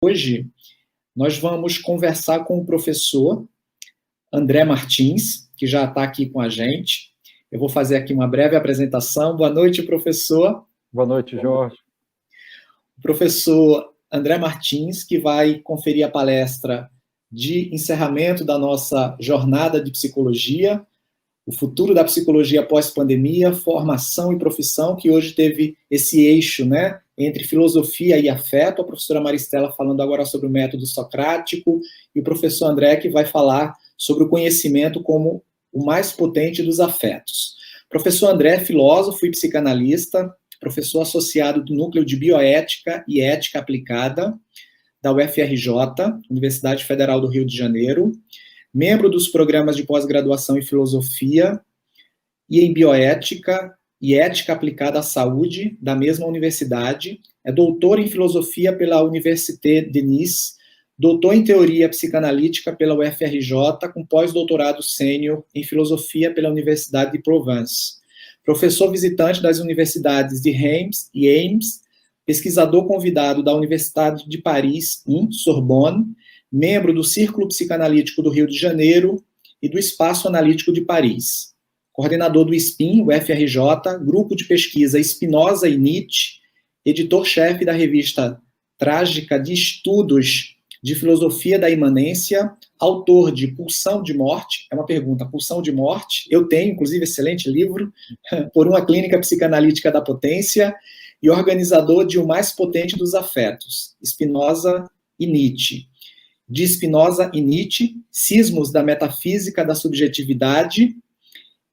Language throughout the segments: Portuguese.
Hoje nós vamos conversar com o professor André Martins, que já está aqui com a gente. Eu vou fazer aqui uma breve apresentação. Boa noite, professor. Boa noite, Jorge. O professor André Martins, que vai conferir a palestra de encerramento da nossa jornada de psicologia, o futuro da psicologia pós-pandemia, formação e profissão, que hoje teve esse eixo, né, entre filosofia e afeto. A professora Maristela falando agora sobre o método socrático, e o professor André, que vai falar sobre o conhecimento como o mais potente dos afetos. O professor André é filósofo e psicanalista, professor associado do Núcleo de Bioética e Ética Aplicada da UFRJ, Universidade Federal do Rio de Janeiro, membro dos programas de pós-graduação em filosofia e em bioética e ética aplicada à saúde da mesma universidade, é doutor em filosofia pela Université de Nice, doutor em teoria psicanalítica pela UFRJ, com pós-doutorado sênior em filosofia pela Universidade de Provence, professor visitante das universidades de Reims e Ames, pesquisador convidado da Universidade de Paris, Sorbonne, membro do Círculo Psicanalítico do Rio de Janeiro e do Espaço Analítico de Paris, coordenador do SPIN, UFRJ, grupo de pesquisa Spinoza e Nietzsche, editor-chefe da revista Trágica de Estudos de Filosofia da Imanência, autor de Pulsão de Morte, é uma pergunta, Pulsão de Morte, eu tenho, inclusive, excelente livro, Por uma Clínica Psicanalítica da Potência, e organizador de O Mais Potente dos Afetos, Spinoza e Nietzsche. De Spinoza e Nietzsche, Cismos da Metafísica da Subjetividade,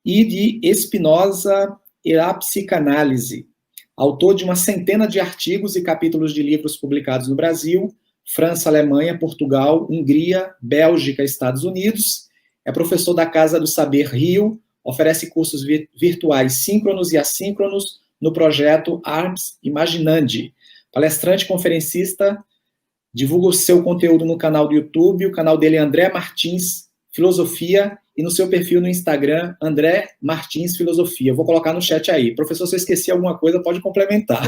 e de Spinoza e a Psicanálise, autor de uma centena de artigos e capítulos de livros publicados no Brasil, França, Alemanha, Portugal, Hungria, Bélgica e Estados Unidos, é professor da Casa do Saber Rio, oferece cursos virtuais síncronos e assíncronos no projeto Ars Imaginandi, palestrante e conferencista, divulga o seu conteúdo no canal do YouTube, o canal dele é André Martins Filosofia, e no seu perfil no Instagram, André Martins Filosofia. Eu vou colocar no chat aí. Professor, se eu esqueci alguma coisa, pode complementar.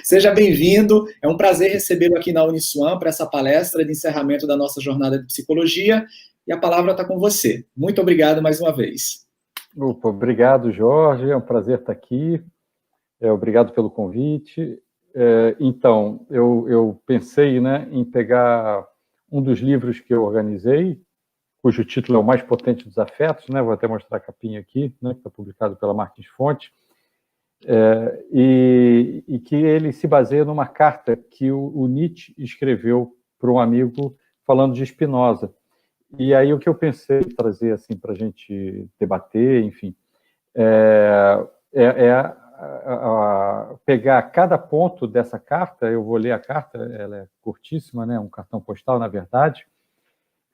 Seja bem-vindo, é um prazer recebê-lo aqui na Uniswan para essa palestra de encerramento da nossa jornada de psicologia, e a palavra está com você. Muito obrigado mais uma vez. Opa, obrigado, Jorge, é um prazer estar aqui, obrigado pelo convite. Então, eu pensei, né, em pegar um dos livros que eu organizei, cujo título é O Mais Potente dos Afetos, né, vou até mostrar a capinha aqui, né, que está publicado pela Martins Fontes, e que ele se baseia numa carta que o Nietzsche escreveu para um amigo falando de Spinoza. E aí o que eu pensei em trazer assim, para a gente debater, enfim, pegar cada ponto dessa carta. Eu vou ler a carta, ela é curtíssima, né, um cartão postal, na verdade,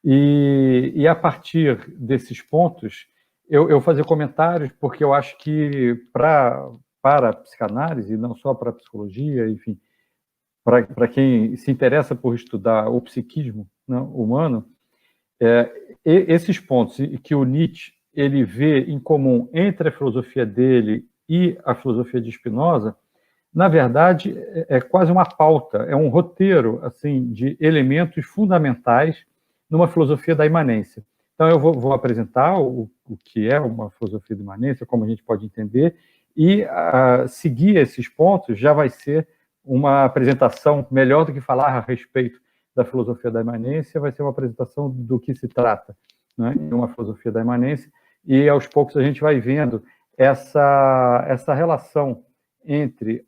e a partir desses pontos eu fazer comentários, porque eu acho que para a psicanálise, não só para a psicologia, enfim, para quem se interessa por estudar o psiquismo, né, humano, esses pontos que o Nietzsche ele vê em comum entre a filosofia dele e a filosofia de Spinoza, na verdade, é quase uma pauta, é um roteiro assim, de elementos fundamentais numa filosofia da imanência. Então, eu vou apresentar o que é uma filosofia da imanência, como a gente pode entender, e seguir esses pontos já vai ser uma apresentação melhor do que falar a respeito da filosofia da imanência, vai ser uma apresentação do que se trata, né, de uma filosofia da imanência, e aos poucos a gente vai vendo essa relação entre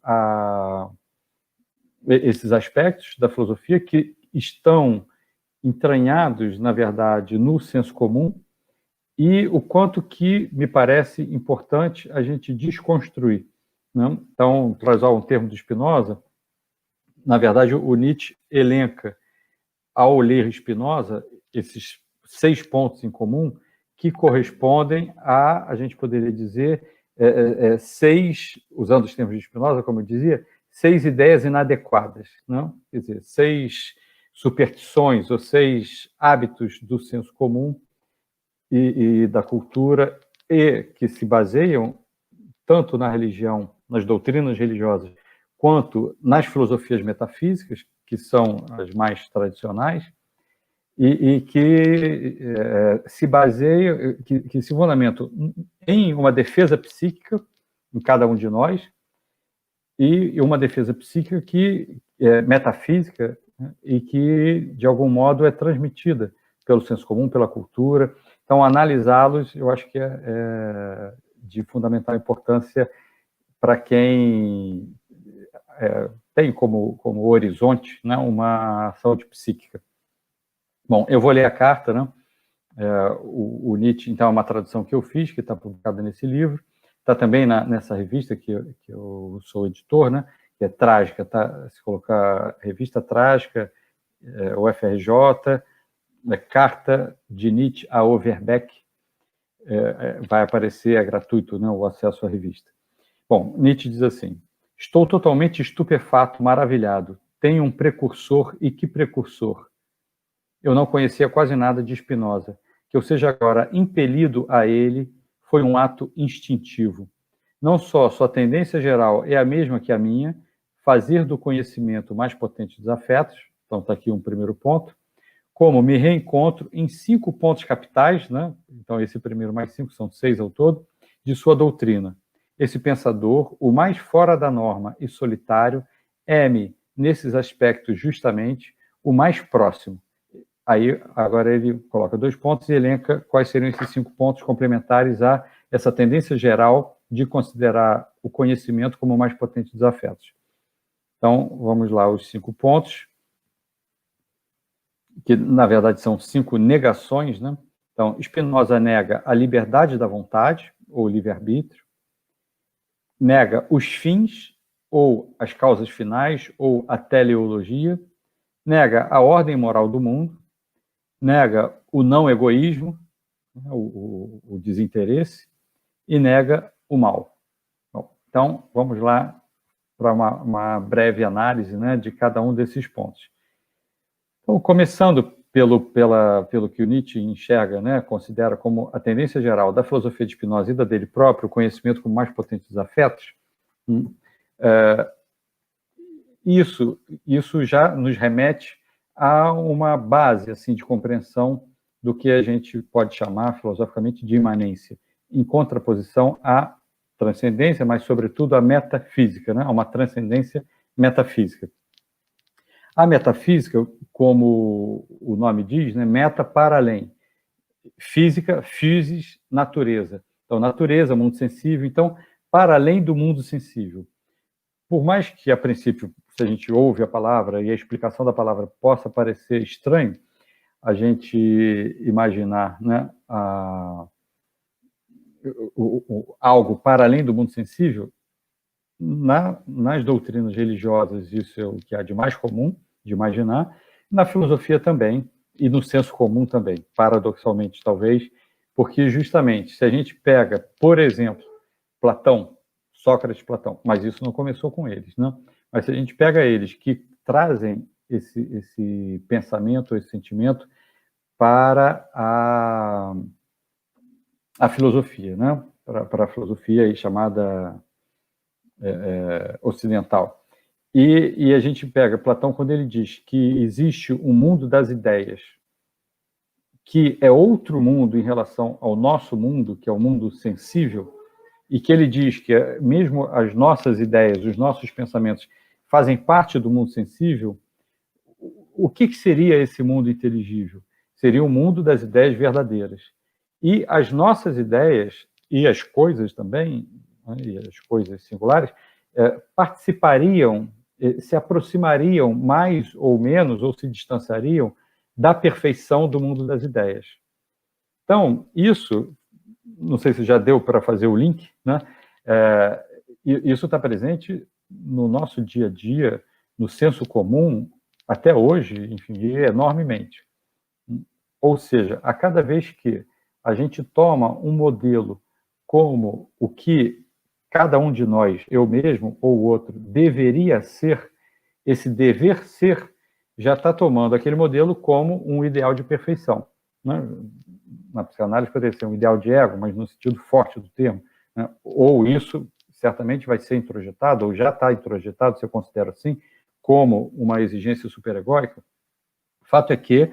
esses aspectos da filosofia que estão entranhados, na verdade, no senso comum, e o quanto que me parece importante a gente desconstruir, né? Então, para usar um termo de Spinoza, na verdade, o Nietzsche elenca, ao ler Spinoza, esses 6 pontos em comum que correspondem a gente poderia dizer, 6, usando os termos de Spinoza, como eu dizia, 6 ideias inadequadas, não? Quer dizer, 6 superstições ou 6 hábitos do senso comum e da cultura, e que se baseiam tanto na religião, nas doutrinas religiosas, quanto nas filosofias metafísicas, que são as mais tradicionais, e que se baseiam, que se fundamentam em uma defesa psíquica em cada um de nós, e uma defesa psíquica que é metafísica, né, e que, de algum modo, é transmitida pelo senso comum, pela cultura. Então, analisá-los, eu acho que é de fundamental importância para quem tem como horizonte, né, uma saúde psíquica. Bom, eu vou ler a carta, né? O Nietzsche, então, é uma tradução que eu fiz, que está publicada nesse livro, está também nessa revista que eu sou editor, né? Que é Trágica, tá? Se colocar Revista Trágica, UFRJ, Carta de Nietzsche a Overbeck, vai aparecer, é gratuito, né, o acesso à revista. Bom, Nietzsche diz assim: estou totalmente estupefato, maravilhado. Tenho um precursor, e que precursor! Eu não conhecia quase nada de Spinoza. Que eu seja agora impelido a ele foi um ato instintivo. Não só sua tendência geral é a mesma que a minha, fazer do conhecimento o mais potente dos afetos, então está aqui um primeiro ponto, como me reencontro em 5 pontos capitais, né? Então esse primeiro mais 5 são 6 ao todo, de sua doutrina. Esse pensador, o mais fora da norma e solitário, é-me, nesses aspectos justamente, o mais próximo. Aí, agora ele coloca 2 pontos e elenca quais seriam esses 5 pontos complementares a essa tendência geral de considerar o conhecimento como o mais potente dos afetos. Então, vamos lá, os 5 pontos, que na verdade são 5 negações, né? Então, Spinoza nega a liberdade da vontade, ou livre-arbítrio, nega os fins, ou as causas finais, ou a teleologia, nega a ordem moral do mundo, nega o não egoísmo, o desinteresse, e nega o mal. Bom, então, vamos lá para uma breve análise, né, de cada um desses pontos. Então, começando pelo que o Nietzsche enxerga, né, considera como a tendência geral da filosofia de Spinoza e da dele próprio, o conhecimento como mais potente dos afetos, isso já nos remete a uma base assim, de compreensão do que a gente pode chamar filosoficamente de imanência, em contraposição à transcendência, mas, sobretudo, à metafísica, né? Uma transcendência metafísica. A metafísica, como o nome diz, né? Meta para além. Física, physis, natureza. Então, natureza, mundo sensível. Então, para além do mundo sensível. Por mais que, a princípio, se a gente ouve a palavra e a explicação da palavra possa parecer estranho, a gente imaginar, né, algo para além do mundo sensível, nas doutrinas religiosas, isso é o que há de mais comum de imaginar, na filosofia também, e no senso comum também, paradoxalmente, talvez, porque, justamente, se a gente pega, por exemplo, Platão, Sócrates e Platão, mas isso não começou com eles, né? Mas se a gente pega eles que trazem esse pensamento, esse sentimento para a filosofia, né? Para a filosofia aí chamada ocidental. E a gente pega Platão quando ele diz que existe um mundo das ideias, que é outro mundo em relação ao nosso mundo, que é o mundo sensível, e que ele diz que mesmo as nossas ideias, os nossos pensamentos fazem parte do mundo sensível. O que seria esse mundo inteligível? Seria o mundo das ideias verdadeiras. E as nossas ideias, e as coisas também, né, e as coisas singulares, participariam, se aproximariam mais ou menos, ou se distanciariam da perfeição do mundo das ideias. Então, isso, não sei se já deu para fazer o link, né? Isso está presente no nosso dia a dia, no senso comum, até hoje, enfim, enormemente. Ou seja, a cada vez que a gente toma um modelo como o que cada um de nós, eu mesmo ou o outro, deveria ser, esse dever ser já está tomando aquele modelo como um ideal de perfeição, né? Na psicanálise poderia ser um ideal de ego, mas no sentido forte do termo, né? Ou isso certamente vai ser introjetado, ou já está introjetado, se eu considero assim, como uma exigência superegóica, o fato é que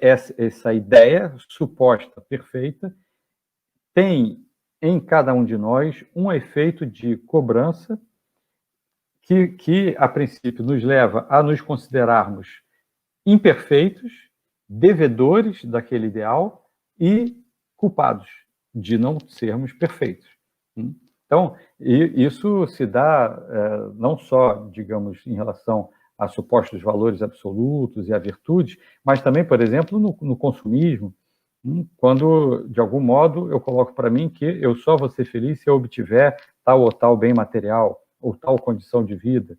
essa ideia suposta perfeita tem em cada um de nós um efeito de cobrança que a princípio, nos leva a nos considerarmos imperfeitos, devedores daquele ideal e culpados de não sermos perfeitos. Então, isso se dá não só, digamos, em relação a supostos valores absolutos e a virtudes, mas também, por exemplo, no consumismo, quando, de algum modo, eu coloco para mim que eu só vou ser feliz se eu obtiver tal ou tal bem material, ou tal condição de vida.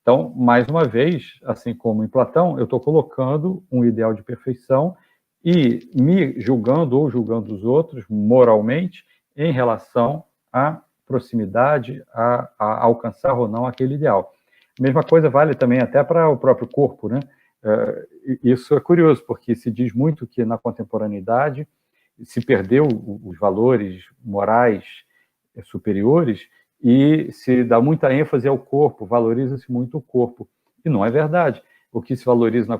Então, mais uma vez, assim como em Platão, eu estou colocando um ideal de perfeição e me julgando ou julgando os outros moralmente em relação à proximidade, a alcançar ou não aquele ideal. A mesma coisa vale também até para o próprio corpo, né? Isso é curioso, porque se diz muito que na contemporaneidade se perdeu os valores morais superiores e se dá muita ênfase ao corpo, valoriza-se muito o corpo. E não é verdade. O que se valoriza na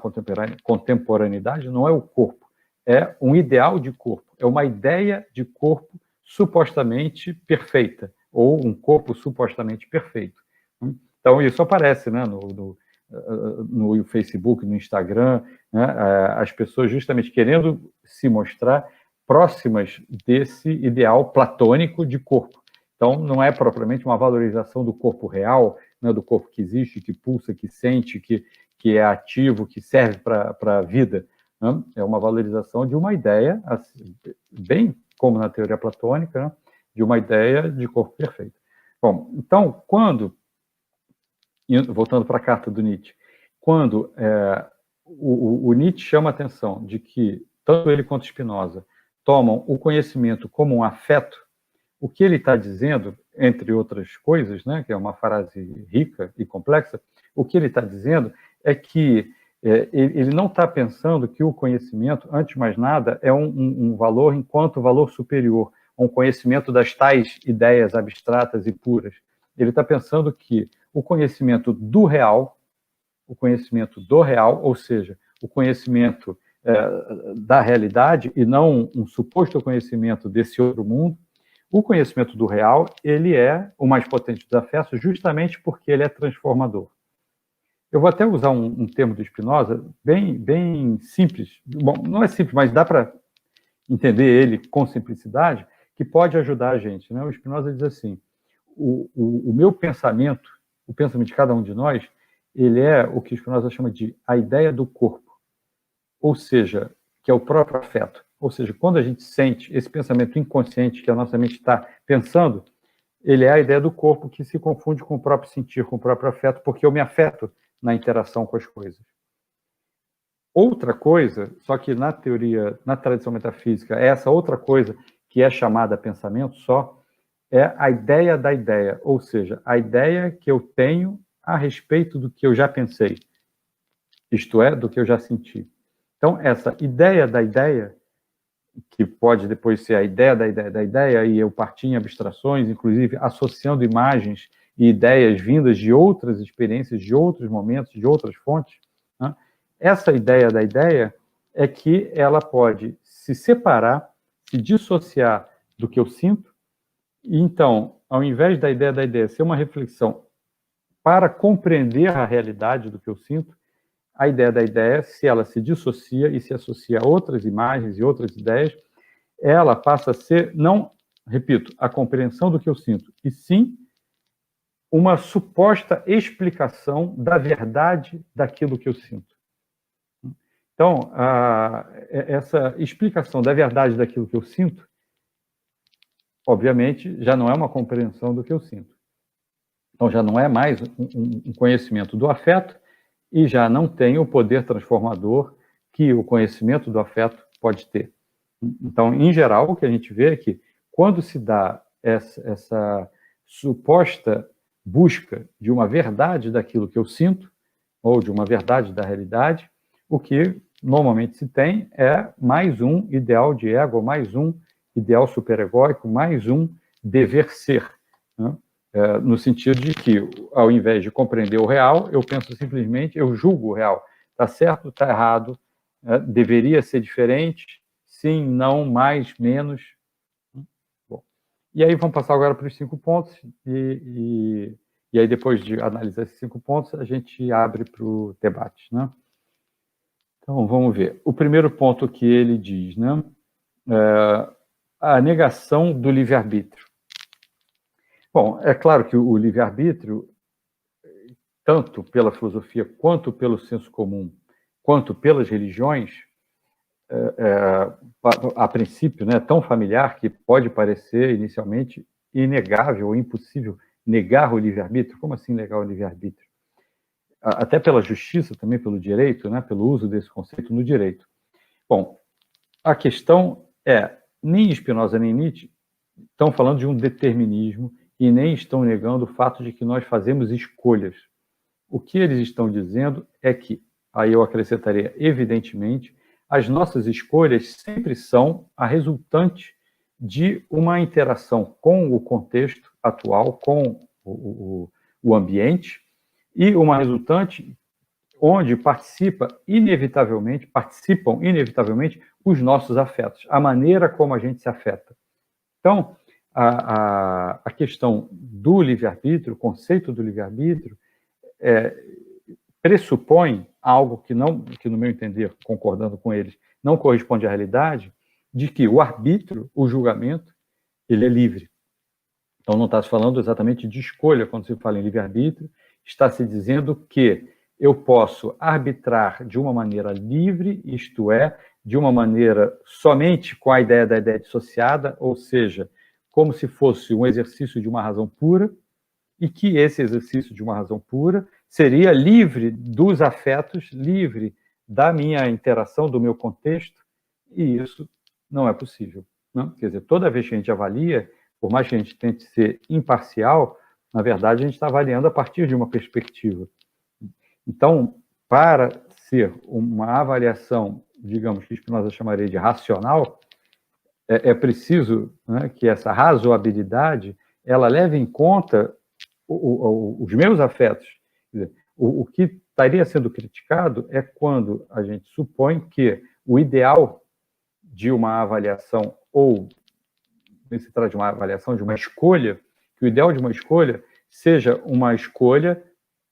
contemporaneidade não é o corpo, é um ideal de corpo, é uma ideia de corpo supostamente perfeita, ou um corpo supostamente perfeito. Então, isso aparece, né, no Facebook, no Instagram, né, as pessoas justamente querendo se mostrar próximas desse ideal platônico de corpo. Então, não é propriamente uma valorização do corpo real, né, do corpo que existe, que pulsa, que sente, que é ativo, que serve para a vida. Né? É uma valorização de uma ideia, assim, bem como na teoria platônica, né, de uma ideia de corpo perfeito. Bom, então, voltando para a carta do Nietzsche, quando o Nietzsche chama a atenção de que tanto ele quanto Spinoza tomam o conhecimento como um afeto, o que ele está dizendo, entre outras coisas, né, que é uma frase rica e complexa, o que ele está dizendo é que ele não está pensando que o conhecimento, antes de mais nada, é um valor enquanto valor superior, um conhecimento das tais ideias abstratas e puras. Ele está pensando que o conhecimento do real, ou seja, o conhecimento da realidade e não um suposto conhecimento desse outro mundo, o conhecimento do real, ele é o mais potente dos afetos justamente porque ele é transformador. Eu vou até usar um termo do Spinoza bem simples. Bom, não é simples, mas dá para entender ele com simplicidade, que pode ajudar a gente. Né? O Spinoza diz assim, o meu pensamento, o pensamento de cada um de nós, ele é o que o Spinoza chama de a ideia do corpo, ou seja, que é o próprio afeto. Ou seja, quando a gente sente esse pensamento inconsciente que a nossa mente está pensando, ele é a ideia do corpo que se confunde com o próprio sentir, com o próprio afeto, porque eu me afeto na interação com as coisas. Outra coisa, só que na teoria, na tradição metafísica, essa outra coisa que é chamada pensamento só, é a ideia da ideia, ou seja, a ideia que eu tenho a respeito do que eu já pensei, isto é, do que eu já senti. Então, essa ideia da ideia, que pode depois ser a ideia da ideia da ideia, e eu partir em abstrações, inclusive associando imagens e ideias vindas de outras experiências, de outros momentos, de outras fontes, né? Essa ideia da ideia é que ela pode se separar, se dissociar do que eu sinto, e então, ao invés da ideia ser uma reflexão para compreender a realidade do que eu sinto, a ideia da ideia, se ela se dissocia e se associa a outras imagens e outras ideias, ela passa a ser, não, repito, a compreensão do que eu sinto, e sim uma suposta explicação da verdade daquilo que eu sinto. Então, essa explicação da verdade daquilo que eu sinto, obviamente, já não é uma compreensão do que eu sinto. Então, já não é mais um conhecimento do afeto e já não tem o poder transformador que o conhecimento do afeto pode ter. Então, em geral, o que a gente vê é que quando se dá essa suposta busca de uma verdade daquilo que eu sinto, ou de uma verdade da realidade, o que normalmente se tem é mais um ideal de ego, mais um ideal superegóico, mais um dever ser. Né? no sentido de que, ao invés de compreender o real, eu penso simplesmente, eu julgo o real. Está certo, está errado, deveria ser diferente, sim, não, mais, menos. Bom, e aí vamos passar agora para os 5 pontos, e aí depois de analisar esses 5 pontos, a gente abre para o debate, né? Então, vamos ver. O primeiro ponto que ele diz, né? A negação do livre-arbítrio. Bom, é claro que o livre-arbítrio, tanto pela filosofia, quanto pelo senso comum, quanto pelas religiões, a princípio, né, tão familiar que pode parecer inicialmente inegável ou impossível negar o livre-arbítrio. Como assim negar o livre-arbítrio? Até pela justiça, também pelo direito, né, pelo uso desse conceito no direito. Bom, a questão é, nem Spinoza nem Nietzsche estão falando de um determinismo e nem estão negando o fato de que nós fazemos escolhas. O que eles estão dizendo é que, aí eu acrescentaria, evidentemente, as nossas escolhas sempre são a resultante de uma interação com o contexto atual, com o ambiente, e uma resultante onde participam inevitavelmente os nossos afetos, a maneira como a gente se afeta. Então, a questão do livre-arbítrio, o conceito do livre-arbítrio, pressupõe algo que, no meu entender, concordando com eles, não corresponde à realidade, de que o arbítrio, o julgamento, ele é livre. Então, não está se falando exatamente de escolha quando se fala em livre-arbítrio, está se dizendo que eu posso arbitrar de uma maneira livre, isto é, de uma maneira somente com a ideia da ideia dissociada, ou seja, como se fosse um exercício de uma razão pura, e que esse exercício de uma razão pura seria livre dos afetos, livre da minha interação, do meu contexto, e isso não é possível. Não? Quer dizer, toda vez que a gente avalia, por mais que a gente tente ser imparcial, na verdade a gente está avaliando a partir de uma perspectiva. Então, para ser uma avaliação, digamos, que Spinoza chamaria de racional, é preciso, né, que essa razoabilidade ela leve em conta os meus afetos. Quer dizer, o que estaria sendo criticado é quando a gente supõe que o ideal de uma avaliação, ou se trata de uma avaliação, de uma escolha, que o ideal de uma escolha seja uma escolha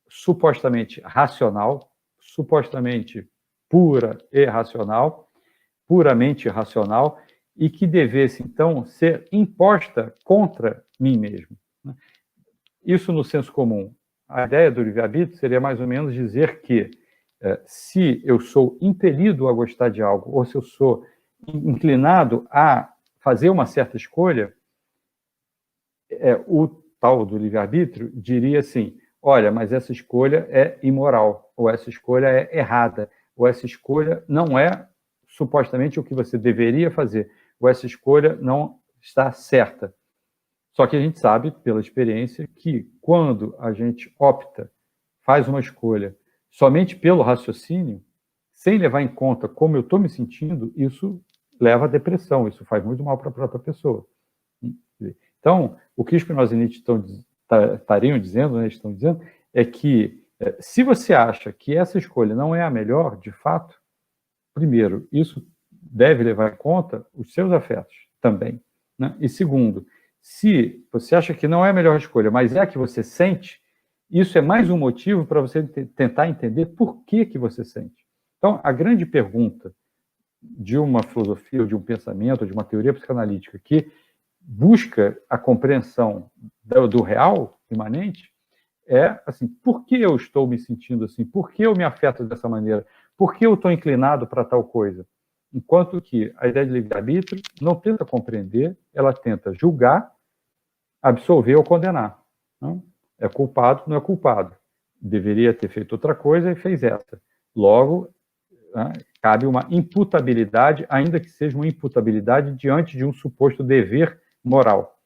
supostamente racional, supostamente pura e racional, puramente racional, e que devesse, então, ser imposta contra mim mesmo. Isso no senso comum. A ideia do livre-arbítrio seria mais ou menos dizer que se eu sou impelido a gostar de algo, ou se eu sou inclinado a fazer uma certa escolha, o tal do livre-arbítrio diria assim, olha, mas essa escolha é imoral, ou essa escolha é errada, ou essa escolha não é supostamente o que você deveria fazer, ou essa escolha não está certa. Só que a gente sabe, pela experiência, que quando a gente opta, faz uma escolha somente pelo raciocínio, sem levar em conta como eu estou me sentindo, isso leva à depressão, isso faz muito mal para a própria pessoa. Então, o que Spinoza e Nietzsche estariam dizendo, né, estão dizendo, é que se você acha que essa escolha não é a melhor, de fato, primeiro, isso deve levar em conta os seus afetos também, né? E segundo, se você acha que não é a melhor escolha, mas é a que você sente, isso é mais um motivo para você tentar entender por que você sente. Então, a grande pergunta de uma filosofia, ou de um pensamento, ou de uma teoria psicanalítica que busca a compreensão do real imanente é assim, por que eu estou me sentindo assim? Por que eu me afeto dessa maneira? Por que eu estou inclinado para tal coisa? Enquanto que a ideia de livre-arbítrio não tenta compreender, ela tenta julgar, absolver ou condenar. Não? É culpado, não é culpado. Deveria ter feito outra coisa e fez essa. Logo, né, cabe uma imputabilidade, ainda que seja uma imputabilidade diante de um suposto dever moral.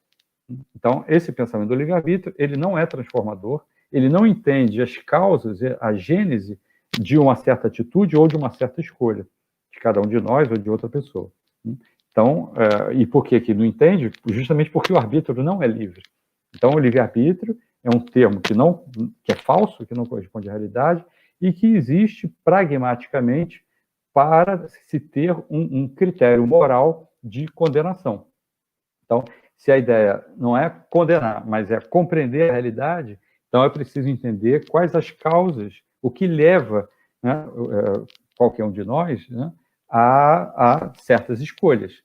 Então, esse pensamento do livre-arbítrio, ele não é transformador, ele não entende as causas, a gênese de uma certa atitude ou de uma certa escolha, de cada um de nós ou de outra pessoa. Então, e por que não entende? Justamente porque o arbítrio não é livre. Então, o livre-arbítrio é um termo que é falso, que não corresponde à realidade, e que existe pragmaticamente para se ter um critério moral de condenação. Então, se a ideia não é condenar, mas é compreender a realidade, então é preciso entender quais as causas, o que leva, né, qualquer um de nós, né, a certas escolhas.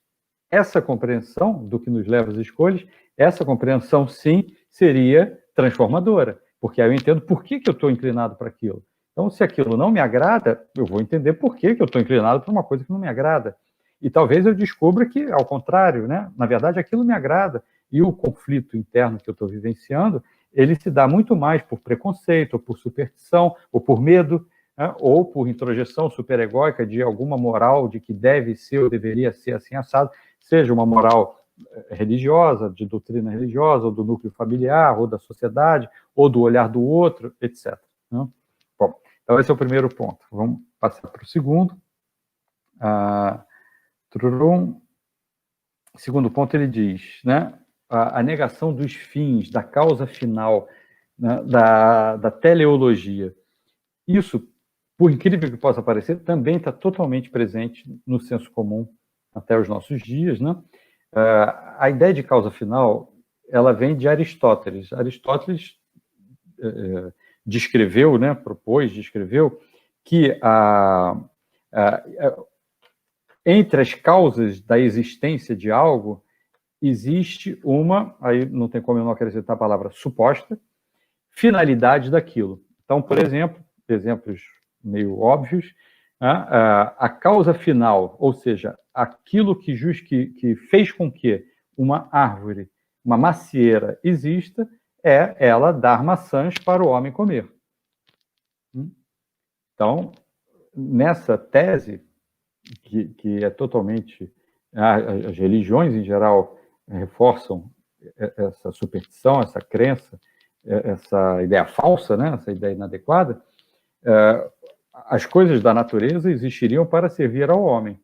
Essa compreensão do que nos leva às escolhas, essa compreensão, sim, seria transformadora, porque aí eu entendo por que eu estou inclinado para aquilo. Então, se aquilo não me agrada, eu vou entender por que eu estou inclinado para uma coisa que não me agrada. E talvez eu descubra que, ao contrário, né, na verdade, aquilo me agrada. E o conflito interno que eu estou vivenciando, ele se dá muito mais por preconceito, ou por superstição, ou por medo, né, ou por introjeção superegóica de alguma moral de que deve ser ou deveria ser assim assado, seja uma moral religiosa, de doutrina religiosa, ou do núcleo familiar, ou da sociedade, ou do olhar do outro, etc. Né? Bom, então esse é o primeiro ponto. Vamos passar para o segundo. Segundo ponto, ele diz, né, a negação dos fins, da causa final, né, da teleologia. Isso, por incrível que possa parecer, também está totalmente presente no senso comum até os nossos dias, né? A ideia de causa final, ela vem de Aristóteles. Aristóteles descreveu, né, descreveu que entre as causas da existência de algo, existe uma, aí não tem como eu não acrescentar a palavra suposta, finalidade daquilo. Então, por exemplo, exemplos meio óbvios, a causa final, ou seja, aquilo que fez com que uma árvore, uma macieira exista, é ela dar maçãs para o homem comer. Então, nessa tese, que é totalmente... As religiões, em geral, reforçam essa superstição, essa crença, essa ideia falsa, né? Essa ideia inadequada. As coisas da natureza existiriam para servir ao homem.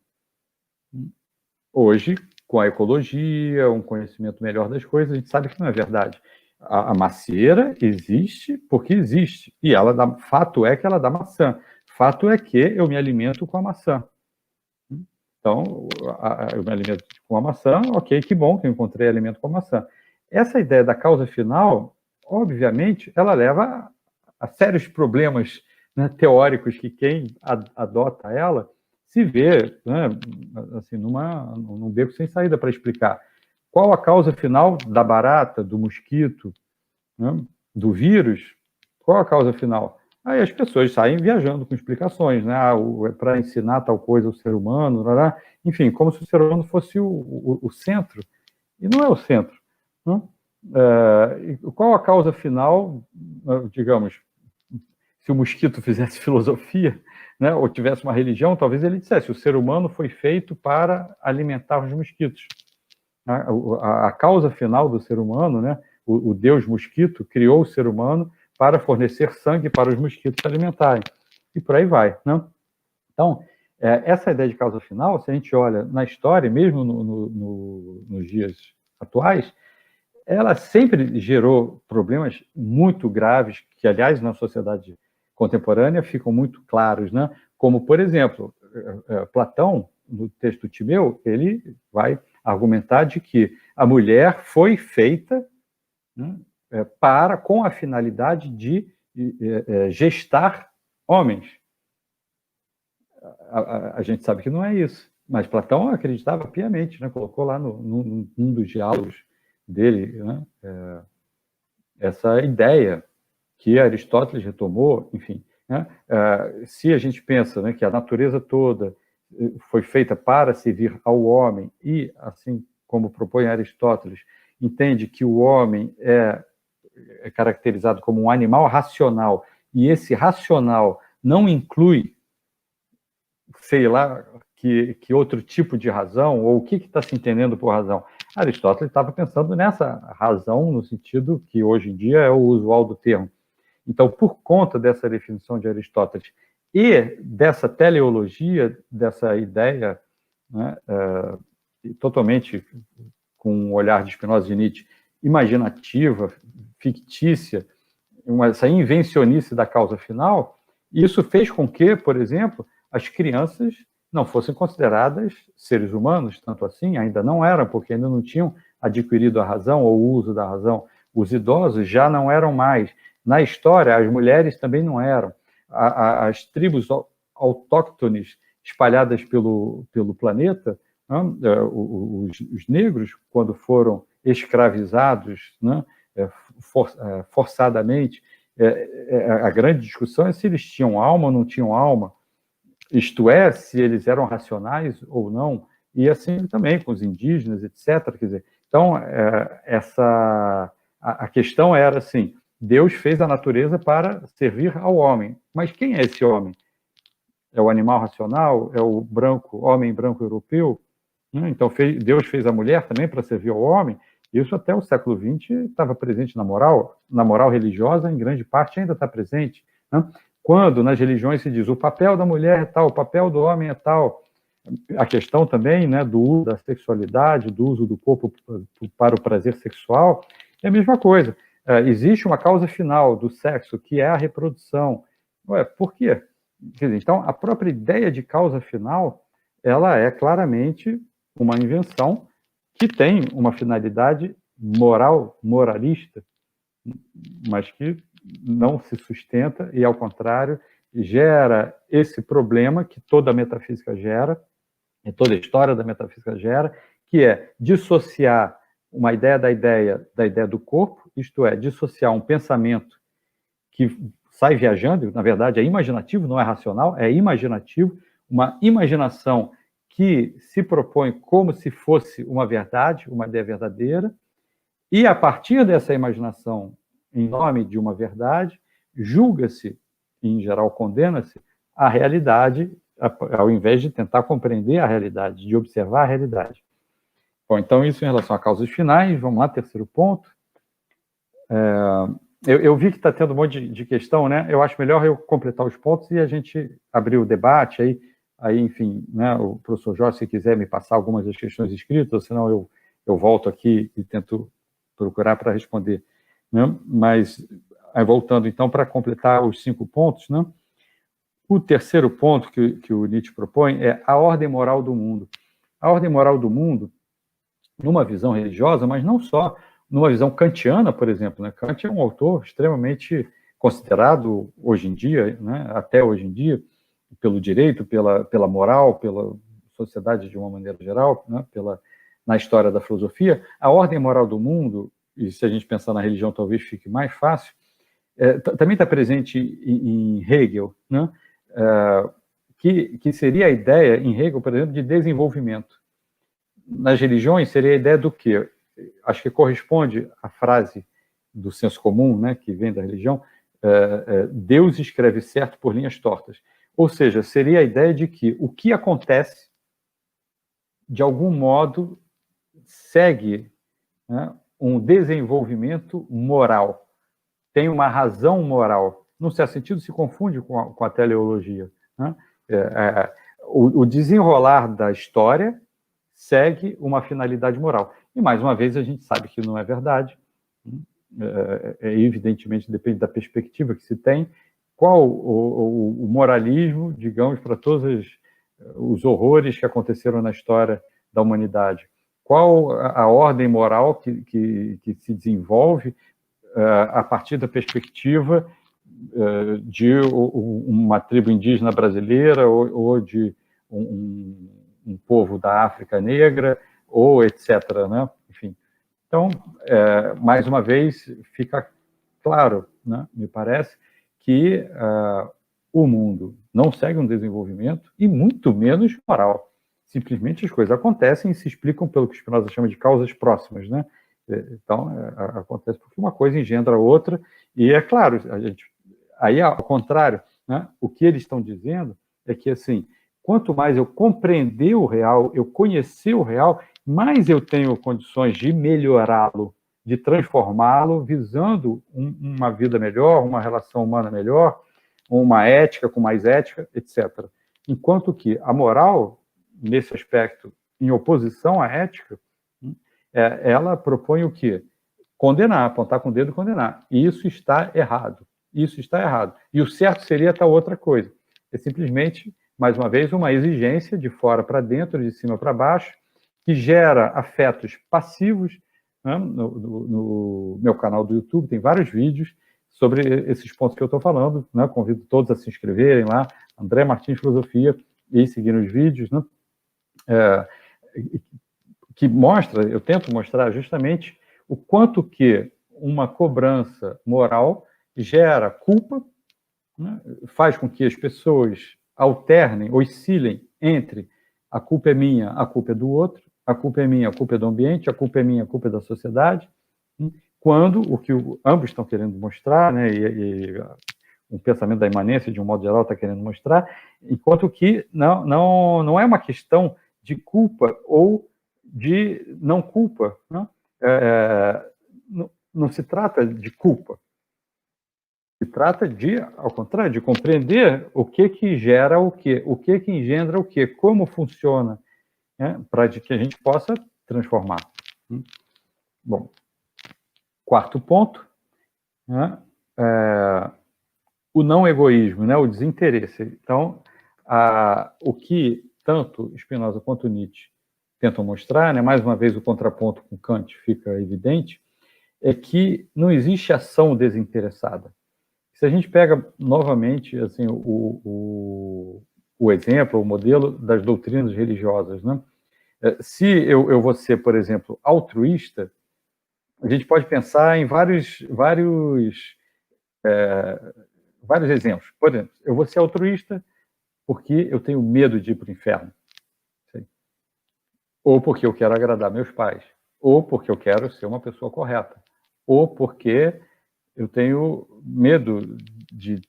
Hoje, com a ecologia, um conhecimento melhor das coisas, a gente sabe que não é verdade. A macieira existe porque existe. E fato é que ela dá maçã. Fato é que eu me alimento com a maçã. Então, eu me alimento com a maçã, ok, que bom que eu encontrei alimento com a maçã. Essa ideia da causa final, obviamente, ela leva a sérios problemas, né, teóricos que quem adota ela se vê, né, assim, num beco sem saída para explicar. Qual a causa final da barata, do mosquito, né, do vírus? Qual a causa final? Aí as pessoas saem viajando com explicações, né? Para ensinar tal coisa ao ser humano, enfim, como se o ser humano fosse o centro. E não é o centro. Né? Qual a causa final, digamos, se o mosquito fizesse filosofia, né, ou tivesse uma religião, talvez ele dissesse: o ser humano foi feito para alimentar os mosquitos. A causa final do ser humano, né, o Deus mosquito criou o ser humano para fornecer sangue para os mosquitos se alimentarem. E por aí vai. Né? Então, essa ideia de causa final, se a gente olha na história, mesmo nos dias atuais, ela sempre gerou problemas muito graves, que, aliás, na sociedade contemporânea ficam muito claros. Né? Como, por exemplo, Platão, no texto Timeu, ele vai argumentar de que a mulher foi feita, né, com a finalidade de gestar homens. A gente sabe que não é isso, mas Platão acreditava piamente, né? Colocou lá num dos diálogos dele, né, essa ideia que Aristóteles retomou, enfim. Né, se a gente pensa, né, que a natureza toda foi feita para servir ao homem e, assim como propõe Aristóteles, entende que o homem é caracterizado como um animal racional, e esse racional não inclui, sei lá, que outro tipo de razão, ou o que está se entendendo por razão. Aristóteles estava pensando nessa razão, no sentido que hoje em dia é o usual do termo. Então, por conta dessa definição de Aristóteles e dessa teleologia, dessa ideia, né, totalmente com o olhar de Spinoza e Nietzsche, imaginativa, fictícia, essa invencionice da causa final, isso fez com que, por exemplo, as crianças não fossem consideradas seres humanos, tanto assim, ainda não eram, porque ainda não tinham adquirido a razão ou o uso da razão. Os idosos já não eram mais. Na história, as mulheres também não eram. As tribos autóctones espalhadas pelo planeta, né? Os negros, quando foram escravizados, né? Forçadamente, a grande discussão é se eles tinham alma ou não tinham alma, isto é, se eles eram racionais ou não, e assim também com os indígenas, etc. Quer dizer, então, a questão era assim, Deus fez a natureza para servir ao homem, mas quem é esse homem? É o animal racional? É o homem branco europeu? Então, Deus fez a mulher também para servir ao homem. Isso até o século XX estava presente na moral religiosa, em grande parte ainda está presente. Né? Quando nas religiões se diz o papel da mulher é tal, o papel do homem é tal, a questão também, né, do uso da sexualidade, do uso do corpo para o prazer sexual, é a mesma coisa. Existe uma causa final do sexo, que é a reprodução. Ué, por quê? Quer dizer, então, a própria ideia de causa final, ela é claramente uma invenção que tem uma finalidade moralista, mas que não se sustenta e, ao contrário, gera esse problema que toda a metafísica gera, e toda a história da metafísica gera, que é dissociar uma ideia da ideia do corpo, isto é, dissociar um pensamento que sai viajando, na verdade é imaginativo, não é racional, é imaginativo, uma imaginação que se propõe como se fosse uma verdade, uma ideia verdadeira, e a partir dessa imaginação, em nome de uma verdade, julga-se, e em geral condena-se, a realidade, ao invés de tentar compreender a realidade, de observar a realidade. Bom, então isso em relação a causas finais. Vamos lá, terceiro ponto. Eu vi que está tendo um monte de questão, né? Eu acho melhor eu completar os pontos e a gente abrir o debate aí enfim, né, o professor Jorge, se quiser me passar algumas das questões escritas, ou senão eu volto aqui e tento procurar para responder. Né? Mas, aí voltando então para completar os 5 pontos, né? O terceiro ponto que o Nietzsche propõe é a ordem moral do mundo. A ordem moral do mundo, numa visão religiosa, mas não só, numa visão kantiana, por exemplo. Né? Kant é um autor extremamente considerado hoje em dia, né? Até hoje em dia, pelo direito, pela moral, pela sociedade de uma maneira geral, né? Na história da filosofia. A ordem moral do mundo, e se a gente pensar na religião talvez fique mais fácil, também está presente em Hegel, né? Que seria a ideia, em Hegel, por exemplo, de desenvolvimento. Nas religiões seria a ideia do quê? Acho que corresponde à frase do senso comum, né, que vem da religião, Deus escreve certo por linhas tortas. Ou seja, seria a ideia de que o que acontece, de algum modo, segue, né, um desenvolvimento moral, tem uma razão moral. Num certo sentido, se confunde com a teleologia. Né? O desenrolar da história segue uma finalidade moral. E, mais uma vez, a gente sabe que não é verdade. Evidentemente, depende da perspectiva que se tem. Qual o moralismo, digamos, para todos os horrores que aconteceram na história da humanidade? Qual a ordem moral que se desenvolve a partir da perspectiva de uma tribo indígena brasileira ou de um povo da África negra, ou etc. Né? Enfim. Então, mais uma vez, fica claro, né, me parece, que o mundo não segue um desenvolvimento e muito menos moral. Simplesmente as coisas acontecem e se explicam pelo que Spinoza chama de causas próximas, né? Então, acontece porque uma coisa engendra a outra, e é claro, aí ao contrário, né, o que eles estão dizendo é que, assim, quanto mais eu compreender o real, eu conhecer o real, mais eu tenho condições de melhorá-lo, de transformá-lo, visando uma vida melhor, uma relação humana melhor, uma ética com mais ética, etc. Enquanto que a moral, nesse aspecto, em oposição à ética, ela propõe o quê? condenar, apontar com o dedo e condenar. E isso está errado. Isso está errado. E o certo seria tal outra coisa. É simplesmente, mais uma vez, uma exigência de fora para dentro, de cima para baixo, que gera afetos passivos. Né? No meu canal do YouTube tem vários vídeos sobre esses pontos que eu estou falando. Né? Convido todos a se inscreverem lá, André Martins Filosofia, e seguir os vídeos, né? Que mostra, eu tento mostrar justamente o quanto que uma cobrança moral gera culpa, né? Faz com que as pessoas alternem, oscilem entre a culpa é minha, a culpa é do outro, a culpa é minha, a culpa é do ambiente, a culpa é minha, a culpa é da sociedade, né? Quando o que ambos estão querendo mostrar, né, e o pensamento da imanência, de um modo geral, está querendo mostrar, enquanto que não é uma questão de culpa ou de não culpa. Não, não se trata de culpa. Se trata de, ao contrário, de compreender o que gera o que engendra o que, como funciona, né, para que a gente possa transformar. Bom, quarto ponto, né, o não egoísmo, né, o desinteresse. Então, o que tanto Spinoza quanto Nietzsche tentam mostrar, né, mais uma vez o contraponto com Kant fica evidente, é que não existe ação desinteressada. Se a gente pega novamente assim, o exemplo, o modelo das doutrinas religiosas, né? Se eu vou ser, por exemplo, altruísta, a gente pode pensar em vários exemplos. Por exemplo, eu vou ser altruísta porque eu tenho medo de ir para o inferno. Ou porque eu quero agradar meus pais. Ou porque eu quero ser uma pessoa correta. Ou porque eu tenho medo de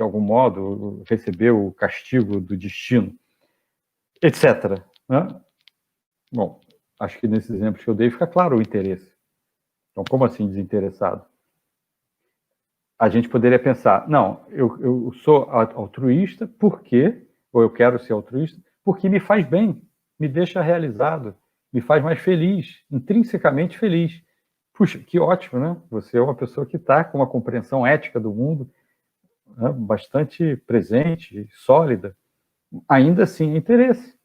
algum modo, receber o castigo do destino, etc. Né? Bom, acho que nesses exemplos que eu dei fica claro o interesse. Então, como assim desinteressado? A gente poderia pensar, não, eu sou altruísta porque, ou eu quero ser altruísta, porque me faz bem, me deixa realizado, me faz mais feliz, intrinsecamente feliz. Puxa, que ótimo, né? Você é uma pessoa que está com uma compreensão ética do mundo, né, bastante presente, sólida. Ainda assim, é interesse.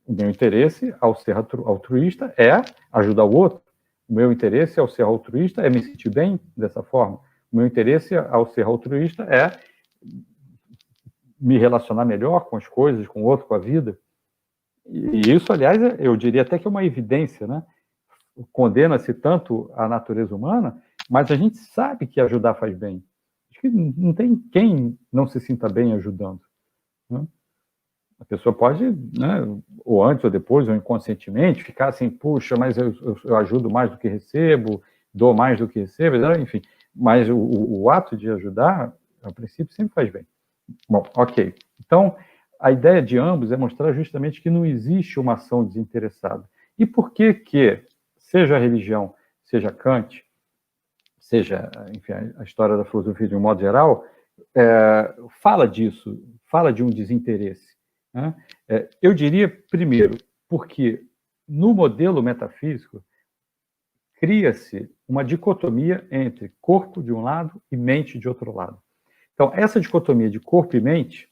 O meu interesse, ao ser altruísta, é ajudar o outro. O meu interesse, ao ser altruísta, é me sentir bem dessa forma. O meu interesse, ao ser altruísta, é me relacionar melhor com as coisas, com o outro, com a vida. E isso, aliás, eu diria até que é uma evidência, né? Condena-se tanto a natureza humana, mas a gente sabe que ajudar faz bem. Acho que não tem quem não se sinta bem ajudando. Né? A pessoa pode, né, ou antes ou depois, ou inconscientemente, ficar assim, puxa, mas eu ajudo mais do que recebo, dou mais do que recebo, enfim. Mas o ato de ajudar, a princípio, sempre faz bem. Bom, ok. Então, a ideia de ambos é mostrar justamente que não existe uma ação desinteressada. E por que, seja a religião, seja Kant, seja, enfim, a história da filosofia de um modo geral, fala disso, fala de um desinteresse. Né? Eu diria, primeiro, porque no modelo metafísico cria-se uma dicotomia entre corpo de um lado e mente de outro lado. Então, essa dicotomia de corpo e mente,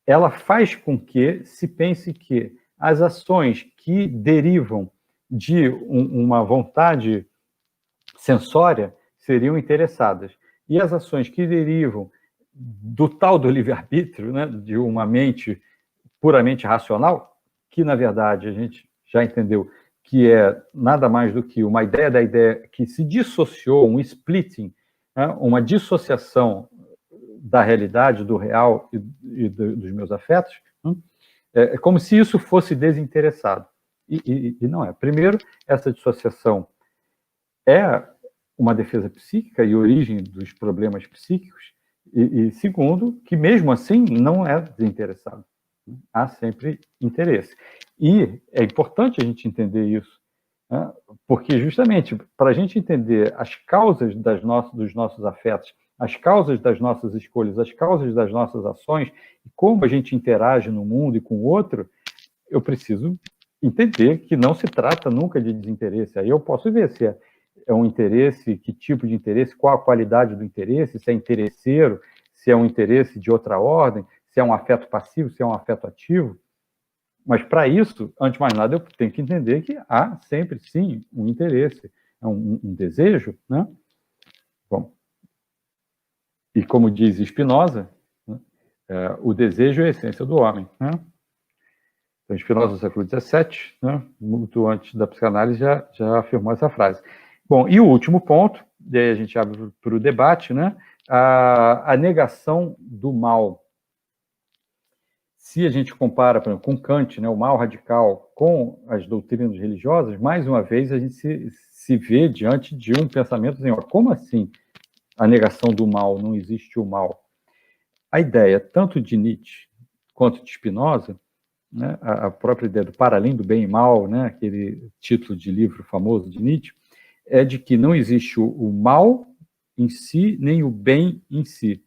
ela faz com que se pense que as ações que derivam de uma vontade sensória seriam interessadas. E as ações que derivam do tal do livre-arbítrio, né, de uma mente puramente racional, que, na verdade, a gente já entendeu que é nada mais do que uma ideia da ideia que se dissociou, um splitting, né, uma dissociação da realidade, do real e dos meus afetos, é como se isso fosse desinteressado. E não é. Primeiro, essa dissociação é uma defesa psíquica e origem dos problemas psíquicos, e segundo, que mesmo assim não é desinteressado. Há sempre interesse. E é importante a gente entender isso, né? Porque justamente para a gente entender as causas dos nossos afetos, as causas das nossas escolhas, as causas das nossas ações, e como a gente interage no mundo e com o outro, eu preciso entender que não se trata nunca de desinteresse. Aí eu posso ver se é um interesse, que tipo de interesse, qual a qualidade do interesse, se é interesseiro, se é um interesse de outra ordem, se é um afeto passivo, se é um afeto ativo. Mas, para isso, antes de mais nada, eu tenho que entender que há sempre, sim, um interesse, um desejo, né? Bom, e como diz Spinoza, né, o desejo é a essência do homem, né? Então, Spinoza, no século XVII, né, muito antes da psicanálise, já afirmou essa frase. Bom, e o último ponto, daí a gente abre para o debate, né, a negação do mal. Se a gente compara, por exemplo, com Kant, né, o mal radical, com as doutrinas religiosas, mais uma vez a gente se vê diante de um pensamento assim, ó, como assim a negação do mal, não existe o mal? A ideia, tanto de Nietzsche quanto de Spinoza, né, a própria ideia do para além do bem e mal, né, aquele título de livro famoso de Nietzsche, é de que não existe o mal em si, nem o bem em si.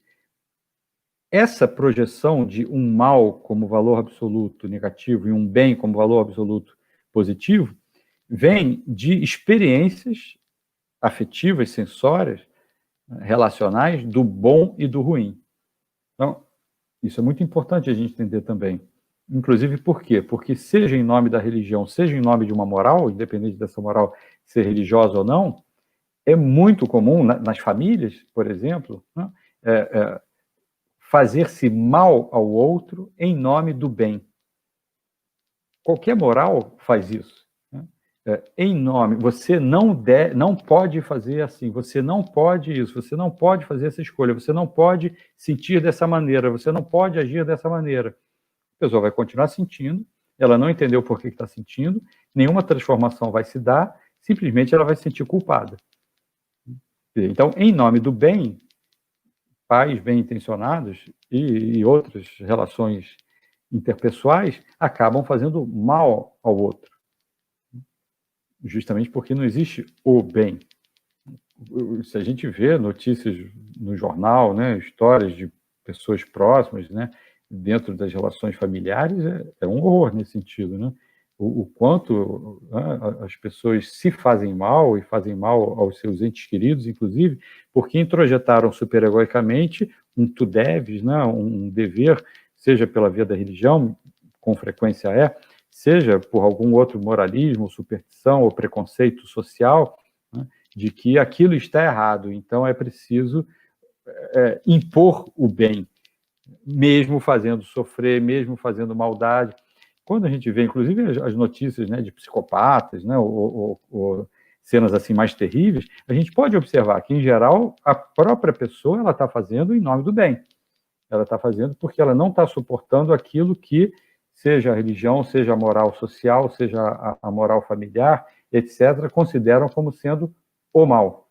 Essa projeção de um mal como valor absoluto negativo e um bem como valor absoluto positivo vem de experiências afetivas, sensórias, relacionais, do bom e do ruim. Então, isso é muito importante a gente entender também. Inclusive, por quê? Porque seja em nome da religião, seja em nome de uma moral, independente dessa moral ser religiosa ou não, é muito comum nas famílias, por exemplo, né, fazer-se mal ao outro em nome do bem. Qualquer moral faz isso. Né? Em nome, você não pode fazer assim, você não pode isso, você não pode fazer essa escolha, você não pode sentir dessa maneira, você não pode agir dessa maneira. A pessoa vai continuar sentindo, ela não entendeu por que está sentindo, nenhuma transformação vai se dar, simplesmente ela vai se sentir culpada. Então, em nome do bem, pais bem-intencionados e outras relações interpessoais acabam fazendo mal ao outro, justamente porque não existe o bem. Se a gente vê notícias no jornal, né, histórias de pessoas próximas, né, dentro das relações familiares, é um horror nesse sentido, né? O quanto, né, as pessoas se fazem mal e fazem mal aos seus entes queridos, inclusive, porque introjetaram superegoicamente um tu deves, né, um dever, seja pela via da religião, com frequência seja por algum outro moralismo, superstição ou preconceito social, né, de que aquilo está errado, então é preciso impor o bem, mesmo fazendo sofrer, mesmo fazendo maldade. Quando a gente vê, inclusive, as notícias, né, de psicopatas, né, ou cenas assim mais terríveis, a gente pode observar que, em geral, a própria pessoa ela está fazendo em nome do bem. Ela está fazendo porque ela não está suportando aquilo que, seja a religião, seja a moral social, seja a moral familiar, etc., consideram como sendo o mal.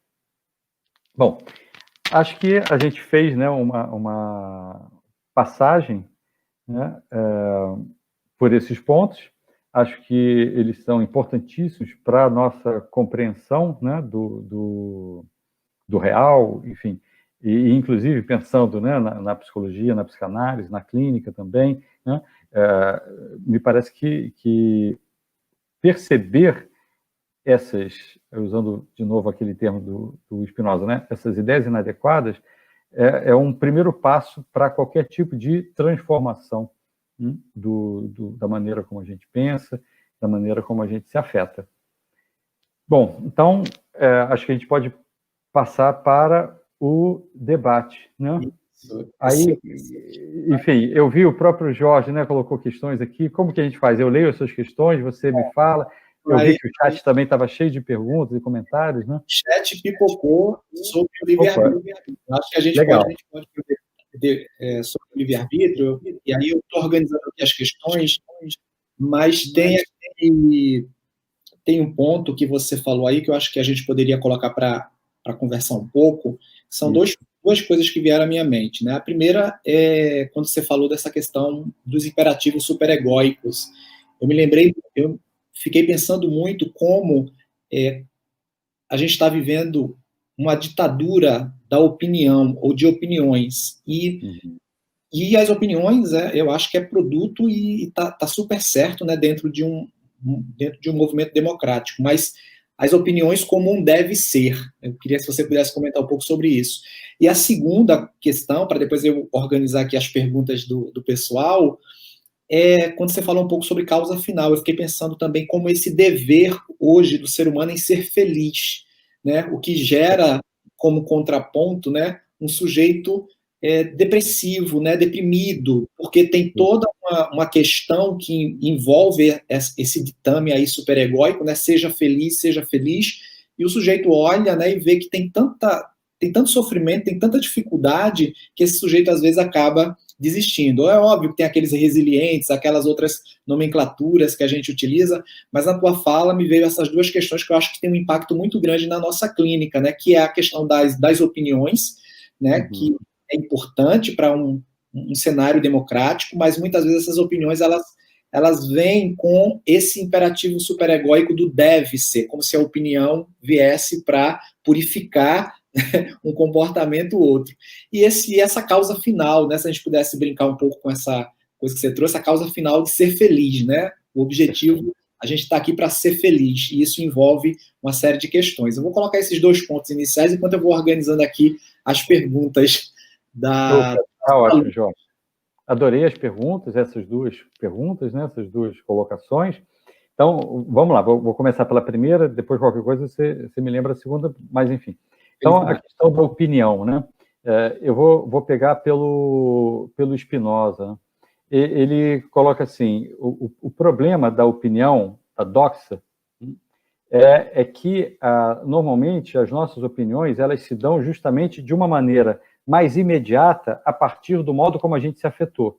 Bom, acho que a gente fez, né, uma passagem, né, por esses pontos. Acho que eles são importantíssimos para a nossa compreensão, né, do real, enfim, e inclusive pensando, né, na psicologia, na psicanálise, na clínica também, né, me parece que perceber essas, usando de novo aquele termo do Spinoza, né, essas ideias inadequadas, é um primeiro passo para qualquer tipo de transformação da maneira como a gente pensa, da maneira como a gente se afeta. Bom, então, acho que a gente pode passar para o debate, né? Isso. Aí, enfim, eu vi o próprio Jorge, né, colocou questões aqui. Como que a gente faz? Eu leio as suas questões, você me fala. Eu vi que o chat também estava cheio de perguntas e comentários, né? O chat pipocou sobre o livre-arbítrio. Acho que a gente pode sobre o livre-arbítrio, e aí eu estou organizando aqui as questões, mas tem um ponto que você falou aí que eu acho que a gente poderia colocar para conversar um pouco. São duas coisas que vieram à minha mente, né? A primeira é quando você falou dessa questão dos imperativos superegóicos. Eu fiquei pensando muito como a gente está vivendo uma ditadura da opinião ou de opiniões, e as opiniões, eu acho que é produto e está super certo, né, dentro de um movimento democrático, mas as opiniões como um deve ser. Eu queria se você pudesse comentar um pouco sobre isso. E a segunda questão, para depois eu organizar aqui as perguntas do pessoal, é quando você falou um pouco sobre causa final. Eu fiquei pensando também como esse dever hoje do ser humano em ser feliz, né? O que gera como contraponto, né, um sujeito depressivo, né, deprimido, porque tem toda uma questão que envolve esse ditame aí superegóico, né, seja feliz, e o sujeito olha, né, e vê que tem tanto sofrimento, tem tanta dificuldade, que esse sujeito às vezes acaba desistindo. É óbvio que tem aqueles resilientes, aquelas outras nomenclaturas que a gente utiliza, mas na tua fala me veio essas duas questões que eu acho que tem um impacto muito grande na nossa clínica, né, que é a questão das opiniões, né, que é importante para um cenário democrático, mas muitas vezes essas opiniões, elas vêm com esse imperativo superegóico do deve ser, como se a opinião viesse para purificar um comportamento ou outro. E essa causa final, né, se a gente pudesse brincar um pouco com essa coisa que você trouxe, a causa final de ser feliz, né? O objetivo, a gente está aqui para ser feliz, e isso envolve uma série de questões. Eu vou colocar esses 2 pontos iniciais enquanto eu vou organizando aqui as perguntas da... Tá ótimo, Jorge. Adorei as perguntas, essas 2 perguntas, né, essas 2 colocações. Então, vamos lá, vou começar pela primeira, depois qualquer coisa você me lembra a segunda, mas enfim. Então, a questão da opinião, né? Eu vou pegar pelo Spinoza, né? Ele coloca assim, o problema da opinião, da doxa, é que normalmente as nossas opiniões, elas se dão justamente de uma maneira mais imediata a partir do modo como a gente se afetou,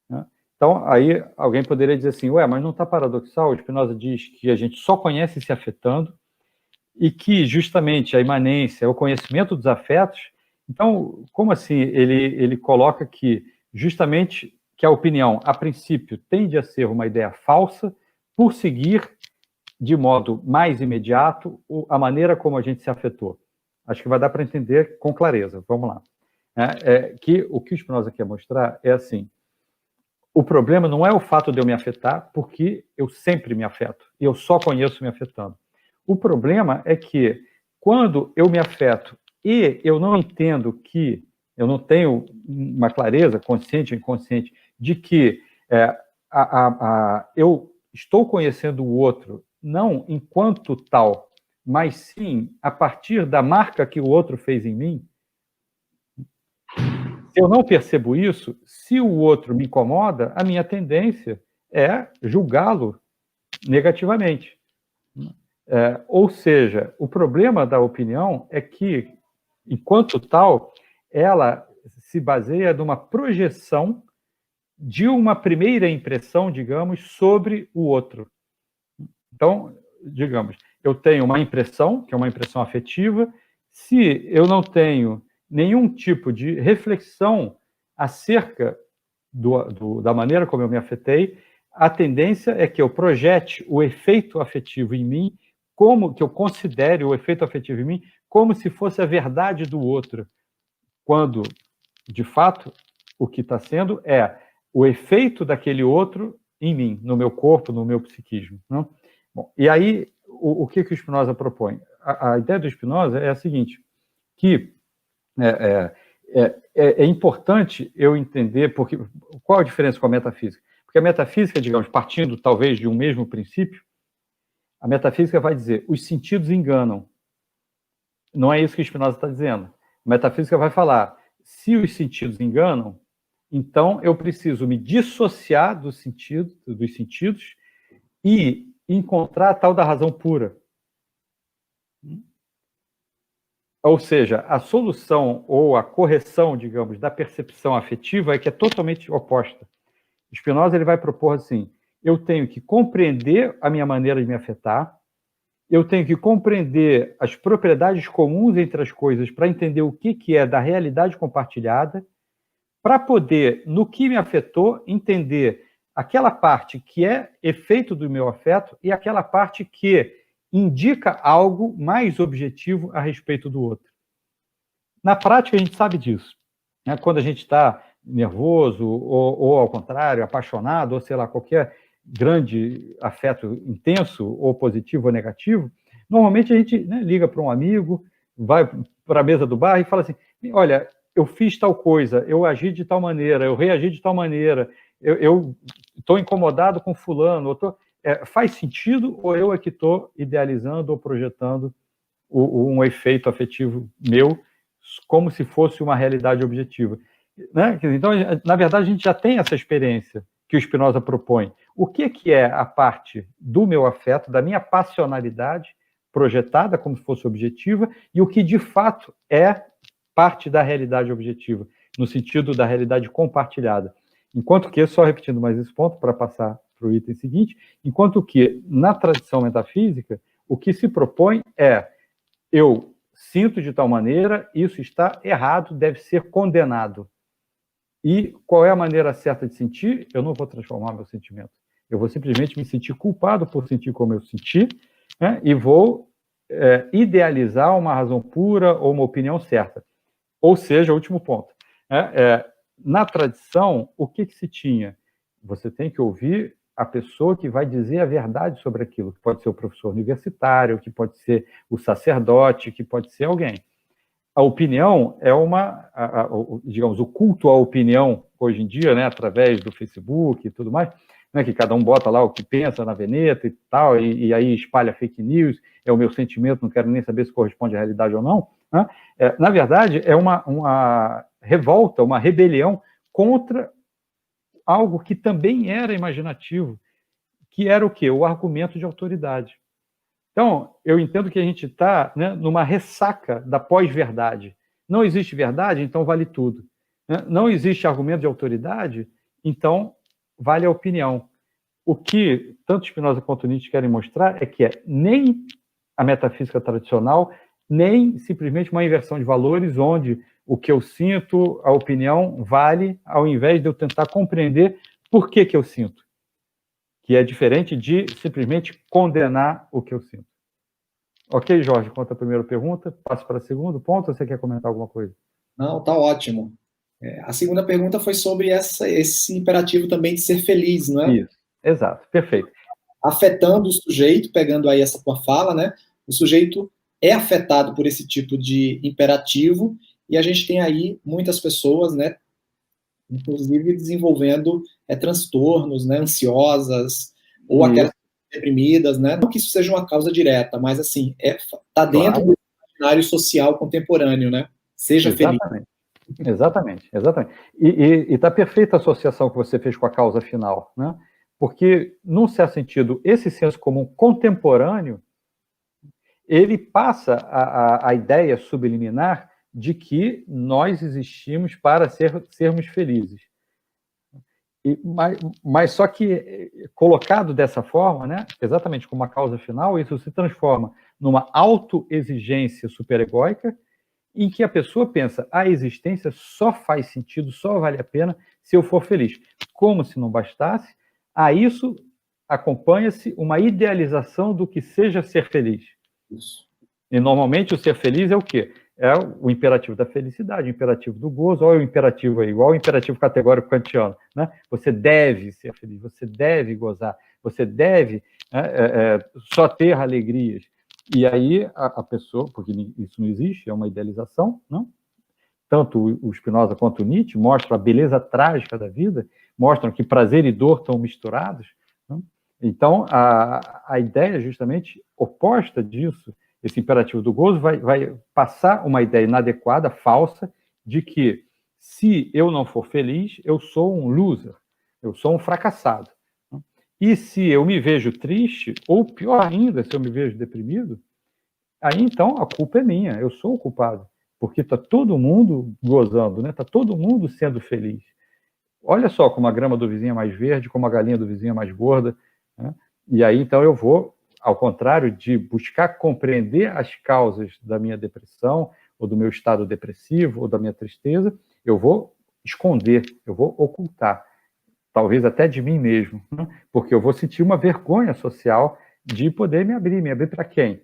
né? Então, aí alguém poderia dizer assim, mas não está paradoxal? O Spinoza diz que a gente só conhece se afetando e que justamente a imanência, o conhecimento dos afetos, então, como assim ele coloca que justamente que a opinião, a princípio, tende a ser uma ideia falsa por seguir de modo mais imediato a maneira como a gente se afetou. Acho que vai dar para entender com clareza. Vamos lá. Que o Spinoza quer mostrar é assim, o problema não é o fato de eu me afetar, porque eu sempre me afeto, e eu só conheço me afetando. O problema é que, quando eu me afeto e eu não entendo que, eu não tenho uma clareza, consciente ou inconsciente, de que eu estou conhecendo o outro, não enquanto tal, mas sim a partir da marca que o outro fez em mim. Se eu não percebo isso, se o outro me incomoda, a minha tendência é julgá-lo negativamente. Ou seja, o problema da opinião é que, enquanto tal, ela se baseia numa projeção de uma primeira impressão, digamos, sobre o outro. Então, digamos, eu tenho uma impressão, que é uma impressão afetiva, se eu não tenho nenhum tipo de reflexão acerca da maneira como eu me afetei, a tendência é que eu projete o efeito afetivo em mim, como que eu considere o efeito afetivo em mim como se fosse a verdade do outro, quando, de fato, o que está sendo é o efeito daquele outro em mim, no meu corpo, no meu psiquismo, não? Bom, e aí, o que o Spinoza propõe? A ideia do Spinoza é a seguinte, que é importante eu entender, porque qual a diferença com a metafísica? Porque a metafísica, digamos, partindo talvez de um mesmo princípio, a metafísica vai dizer, os sentidos enganam. Não é isso que o Spinoza está dizendo. A metafísica vai falar, se os sentidos enganam, então eu preciso me dissociar dos sentidos e encontrar a tal da razão pura. Ou seja, a solução ou a correção, digamos, da percepção afetiva é que é totalmente oposta. Spinoza ele vai propor assim, eu tenho que compreender a minha maneira de me afetar, eu tenho que compreender as propriedades comuns entre as coisas para entender o que é da realidade compartilhada, para poder, no que me afetou, entender aquela parte que é efeito do meu afeto e aquela parte que indica algo mais objetivo a respeito do outro. Na prática, a gente sabe disso, né? Quando a gente está nervoso ou, ao contrário, apaixonado, ou sei lá, qualquer grande afeto intenso, ou positivo ou negativo, Normalmente a gente, né, liga para um amigo, vai para a mesa do bar e fala assim, olha, eu fiz tal coisa, eu agi de tal maneira, eu reagi de tal maneira, eu estou incomodado com fulano, faz sentido ou eu é que estou idealizando ou projetando um efeito afetivo meu como se fosse uma realidade objetiva? Né? Então, na verdade, a gente já tem essa experiência que o Spinoza propõe. O que é a parte do meu afeto, da minha passionalidade projetada como se fosse objetiva, e o que de fato é parte da realidade objetiva, no sentido da realidade compartilhada. Enquanto que, só repetindo mais esse ponto para passar para o item seguinte, enquanto que na tradição metafísica, o que se propõe é eu sinto de tal maneira, isso está errado, deve ser condenado. E qual é a maneira certa de sentir? Eu não vou transformar meu sentimento. Eu vou simplesmente me sentir culpado por sentir como eu senti, né? E vou idealizar uma razão pura ou uma opinião certa. Ou seja, o último ponto. Na tradição, o que se tinha? Você tem que ouvir a pessoa que vai dizer a verdade sobre aquilo, que pode ser o professor universitário, que pode ser o sacerdote, que pode ser alguém. A opinião é digamos, o culto à opinião, hoje em dia, né, através do Facebook e tudo mais, né, que cada um bota lá o que pensa na veneta e tal, e aí espalha fake news, é o meu sentimento, não quero nem saber se corresponde à realidade ou não. Né? Na verdade, é uma revolta, uma rebelião contra algo que também era imaginativo, que era o quê? O argumento de autoridade. Então, eu entendo que a gente está, né, numa ressaca da pós-verdade. Não existe verdade, então vale tudo. Né? Não existe argumento de autoridade, então vale a opinião. O que tanto Spinoza quanto Nietzsche querem mostrar é que nem a metafísica tradicional, nem simplesmente uma inversão de valores, onde o que eu sinto, a opinião, vale, ao invés de eu tentar compreender por que eu sinto. Que é diferente de simplesmente condenar o que eu sinto. Ok, Jorge, quanto à primeira pergunta, passo para o segundo ponto, ou você quer comentar alguma coisa? Não, tá ótimo. A segunda pergunta foi sobre esse imperativo também de ser feliz, não é? Isso, exato, perfeito. Afetando o sujeito, pegando aí essa tua fala, né? O sujeito é afetado por esse tipo de imperativo, e a gente tem aí muitas pessoas, né, inclusive desenvolvendo transtornos, né, ansiosas, ou aquelas deprimidas, né? Não que isso seja uma causa direta, mas assim, tá dentro do imaginário social contemporâneo, né? Seja feliz. Exatamente. E está perfeita a associação que você fez com a causa final, né? Porque, num certo sentido, esse senso comum contemporâneo, ele passa a ideia subliminar de que nós existimos para sermos felizes. Mas só que, colocado dessa forma, né, exatamente como a causa final, isso se transforma numa autoexigência superegóica, em que a pessoa pensa, a existência só faz sentido, só vale a pena se eu for feliz. Como se não bastasse, a isso acompanha-se uma idealização do que seja ser feliz. Isso. E normalmente o ser feliz é o quê? É o imperativo da felicidade, o imperativo do gozo, olha o imperativo aí, igual o imperativo categórico kantiano, né? Você deve ser feliz, você deve gozar, você deve só ter alegrias. E aí a pessoa, porque isso não existe, é uma idealização, não? Tanto o Spinoza quanto o Nietzsche mostram a beleza trágica da vida, mostram que prazer e dor estão misturados. Não? Então, a ideia justamente oposta disso, esse imperativo do gozo, vai passar uma ideia inadequada, falsa, de que se eu não for feliz, eu sou um loser, eu sou um fracassado. E se eu me vejo triste, ou pior ainda, se eu me vejo deprimido, aí então a culpa é minha, eu sou o culpado, porque está todo mundo gozando, né? Está todo mundo sendo feliz. Olha só como a grama do vizinho é mais verde, como a galinha do vizinho é mais gorda, né? E aí então eu vou, ao contrário de buscar compreender as causas da minha depressão, ou do meu estado depressivo, ou da minha tristeza, eu vou esconder, eu vou ocultar, talvez até de mim mesmo, né? Porque eu vou sentir uma vergonha social de poder me abrir para quem?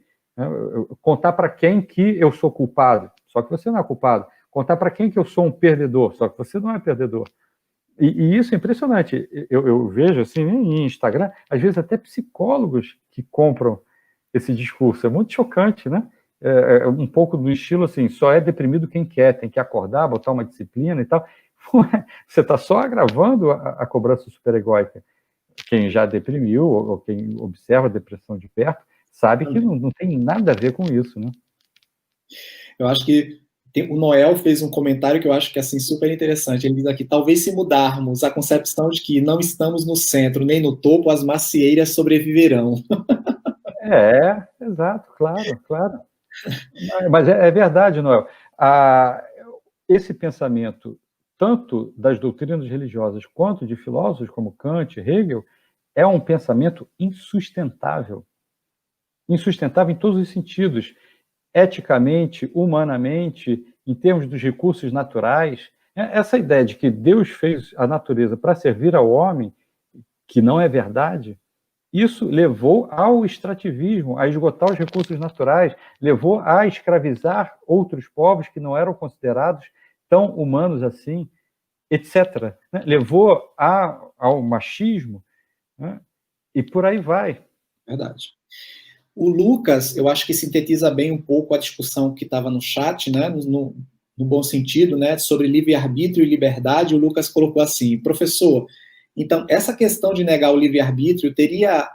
Contar para quem que eu sou culpado, só que você não é culpado. Contar para quem que eu sou um perdedor, só que você não é perdedor. E isso é impressionante. Eu vejo assim em Instagram, às vezes até psicólogos que compram esse discurso. É muito chocante, né? É um pouco do estilo assim, só é deprimido quem quer, tem que acordar, botar uma disciplina e tal. Você está só agravando a cobrança superegóica. Quem já deprimiu, ou quem observa a depressão de perto, sabe que não tem nada a ver com isso, né? Eu acho que o Noel fez um comentário que eu acho que é assim, super interessante. Ele diz aqui, talvez se mudarmos a concepção de que não estamos no centro nem no topo, as macieiras sobreviverão. Exato, claro, claro. Mas é verdade, Noel. Esse pensamento, tanto das doutrinas religiosas quanto de filósofos como Kant, Hegel, é um pensamento insustentável. Insustentável em todos os sentidos, eticamente, humanamente, em termos dos recursos naturais. Essa ideia de que Deus fez a natureza para servir ao homem, que não é verdade, isso levou ao extrativismo, a esgotar os recursos naturais, levou a escravizar outros povos que não eram considerados tão humanos assim, etc. Levou ao machismo, né? E por aí vai. Verdade. O Lucas, eu acho que sintetiza bem um pouco a discussão que estava no chat, né, no bom sentido, né, sobre livre-arbítrio e liberdade. O Lucas colocou assim, professor, então essa questão de negar o livre-arbítrio teria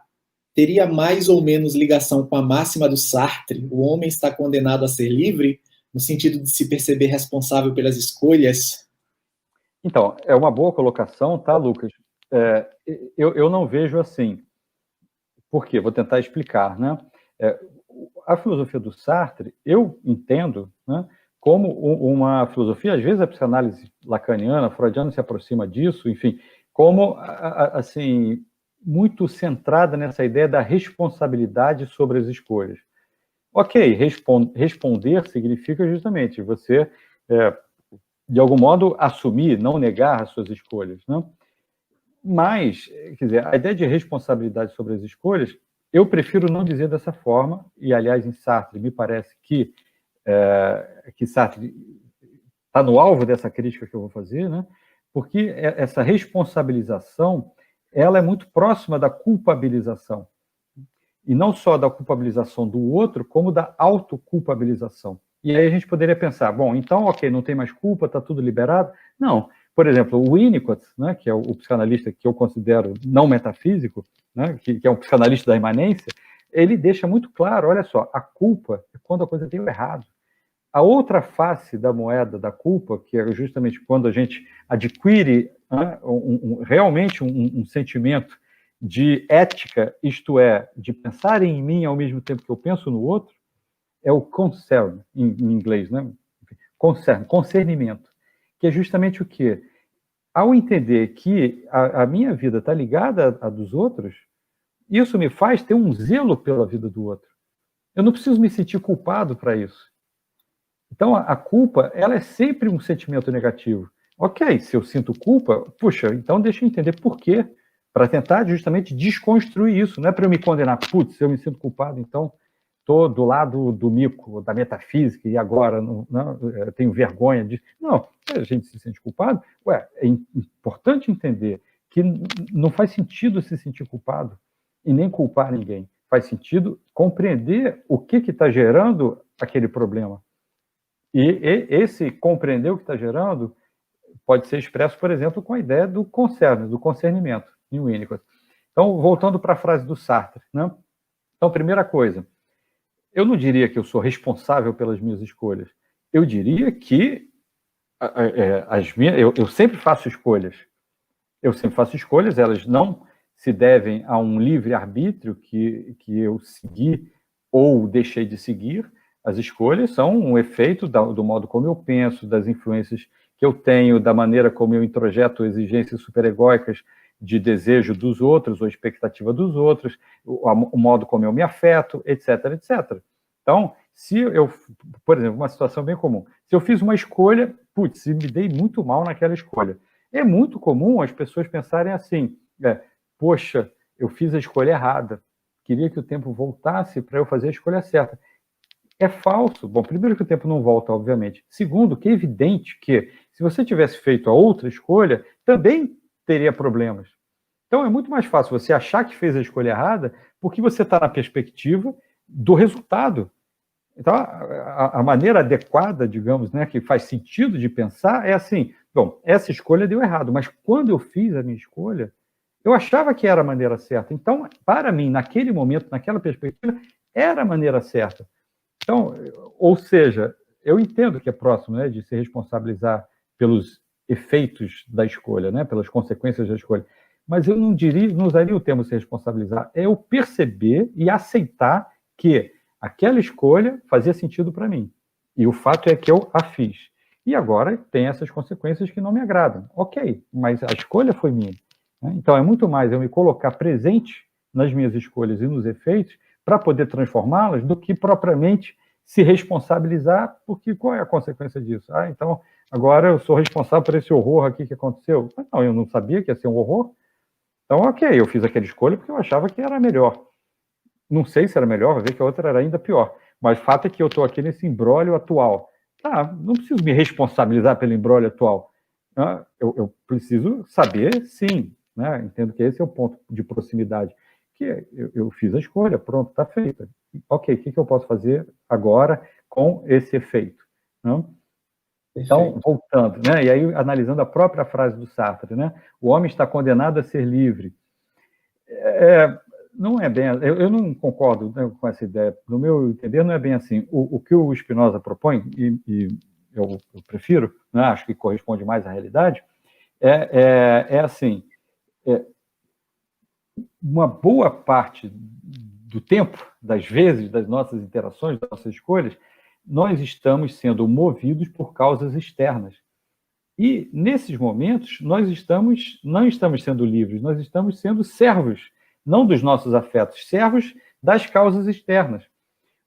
mais ou menos ligação com a máxima do Sartre, o homem está condenado a ser livre, no sentido de se perceber responsável pelas escolhas? Então, é uma boa colocação, tá, Lucas? Eu não vejo assim. Por quê? Vou tentar explicar, né? A filosofia do Sartre, eu entendo, né, como uma filosofia, às vezes a psicanálise lacaniana, freudiana se aproxima disso, enfim, como, assim, muito centrada nessa ideia da responsabilidade sobre as escolhas. Ok, responder significa justamente você, de algum modo, assumir, não negar as suas escolhas, né? Mas, quer dizer, a ideia de responsabilidade sobre as escolhas, eu prefiro não dizer dessa forma, e, aliás, em Sartre, me parece que Sartre está no alvo dessa crítica que eu vou fazer, né? Porque essa responsabilização, ela é muito próxima da culpabilização. E não só da culpabilização do outro, como da autoculpabilização. E aí a gente poderia pensar, bom, então, ok, não tem mais culpa, está tudo liberado. Não. Por exemplo, o Winnicott, né, que é o psicanalista que eu considero não metafísico, né, que é um psicanalista da imanência, ele deixa muito claro, olha só, a culpa é quando a coisa deu errado. A outra face da moeda da culpa, que é justamente quando a gente adquire, né, realmente um sentimento de ética, isto é, de pensar em mim ao mesmo tempo que eu penso no outro, é o concern, em inglês, né? Concernimento, que é justamente o quê? Ao entender que a minha vida está ligada à dos outros, isso me faz ter um zelo pela vida do outro. Eu não preciso me sentir culpado para isso. Então, a culpa, ela é sempre um sentimento negativo. Ok, se eu sinto culpa, puxa, então deixa eu entender por quê, para tentar justamente desconstruir isso. Não é para eu me condenar, putz, eu me sinto culpado, então estou do lado do mico, da metafísica, e agora não, tenho vergonha disso. Não, a gente se sente culpado. É importante entender que não faz sentido se sentir culpado e nem culpar ninguém. Faz sentido compreender o que está gerando aquele problema. E esse compreender o que está gerando pode ser expresso, por exemplo, com a ideia do concernimento, em Winnicott. Então, voltando para a frase do Sartre, né? Então, primeira coisa, eu não diria que eu sou responsável pelas minhas escolhas. Eu diria que eu sempre faço escolhas. Eu sempre faço escolhas, elas não se devem a um livre-arbítrio que eu segui ou deixei de seguir. As escolhas são um efeito do modo como eu penso, das influências que eu tenho, da maneira como eu introjeto exigências superegóicas de desejo dos outros ou expectativa dos outros, o modo como eu me afeto, etc, etc. Então, se eu, por exemplo, uma situação bem comum, se eu fiz uma escolha, putz, me dei muito mal naquela escolha. É muito comum as pessoas pensarem assim, poxa, eu fiz a escolha errada, queria que o tempo voltasse para eu fazer a escolha certa. É falso. Bom, primeiro que o tempo não volta, obviamente. Segundo, que é evidente que se você tivesse feito a outra escolha, também teria problemas. Então é muito mais fácil você achar que fez a escolha errada, porque você está na perspectiva do resultado. Então, a maneira adequada, digamos, né, que faz sentido de pensar é assim, bom, essa escolha deu errado, mas quando eu fiz a minha escolha, eu achava que era a maneira certa. Então, para mim, naquele momento, naquela perspectiva, era a maneira certa. Então, ou seja, eu entendo que é próximo, né, de se responsabilizar pelos efeitos da escolha, né, pelas consequências da escolha. Mas eu não usaria o termo se responsabilizar, é eu perceber e aceitar que aquela escolha fazia sentido para mim. E o fato é que eu a fiz. E agora tem essas consequências que não me agradam. Ok, mas a escolha foi minha. Então, é muito mais eu me colocar presente nas minhas escolhas e nos efeitos para poder transformá-las do que propriamente se responsabilizar, porque qual é a consequência disso? Então, agora eu sou responsável por esse horror aqui que aconteceu. Não, eu não sabia que ia ser um horror. Então, ok, eu fiz aquela escolha porque eu achava que era melhor. Não sei se era melhor, vai ver que a outra era ainda pior. Mas o fato é que eu estou aqui nesse imbróglio atual. Não preciso me responsabilizar pelo imbróglio atual. Eu preciso saber, sim, né? Entendo que esse é o ponto de proximidade. Que eu fiz a escolha, pronto, está feita. Ok, o que eu posso fazer agora com esse efeito? Então, voltando, né? E aí analisando a própria frase do Sartre, né? O homem está condenado a ser livre. Não é bem, eu não concordo, né, com essa ideia. No meu entender, não é bem assim. O que o Spinoza propõe, e eu prefiro, né, acho que corresponde mais à realidade, é assim, uma boa parte do tempo, das vezes, das nossas interações, das nossas escolhas, nós estamos sendo movidos por causas externas. E, nesses momentos, nós não estamos sendo livres, nós estamos sendo servos, não dos nossos afetos, servos das causas externas.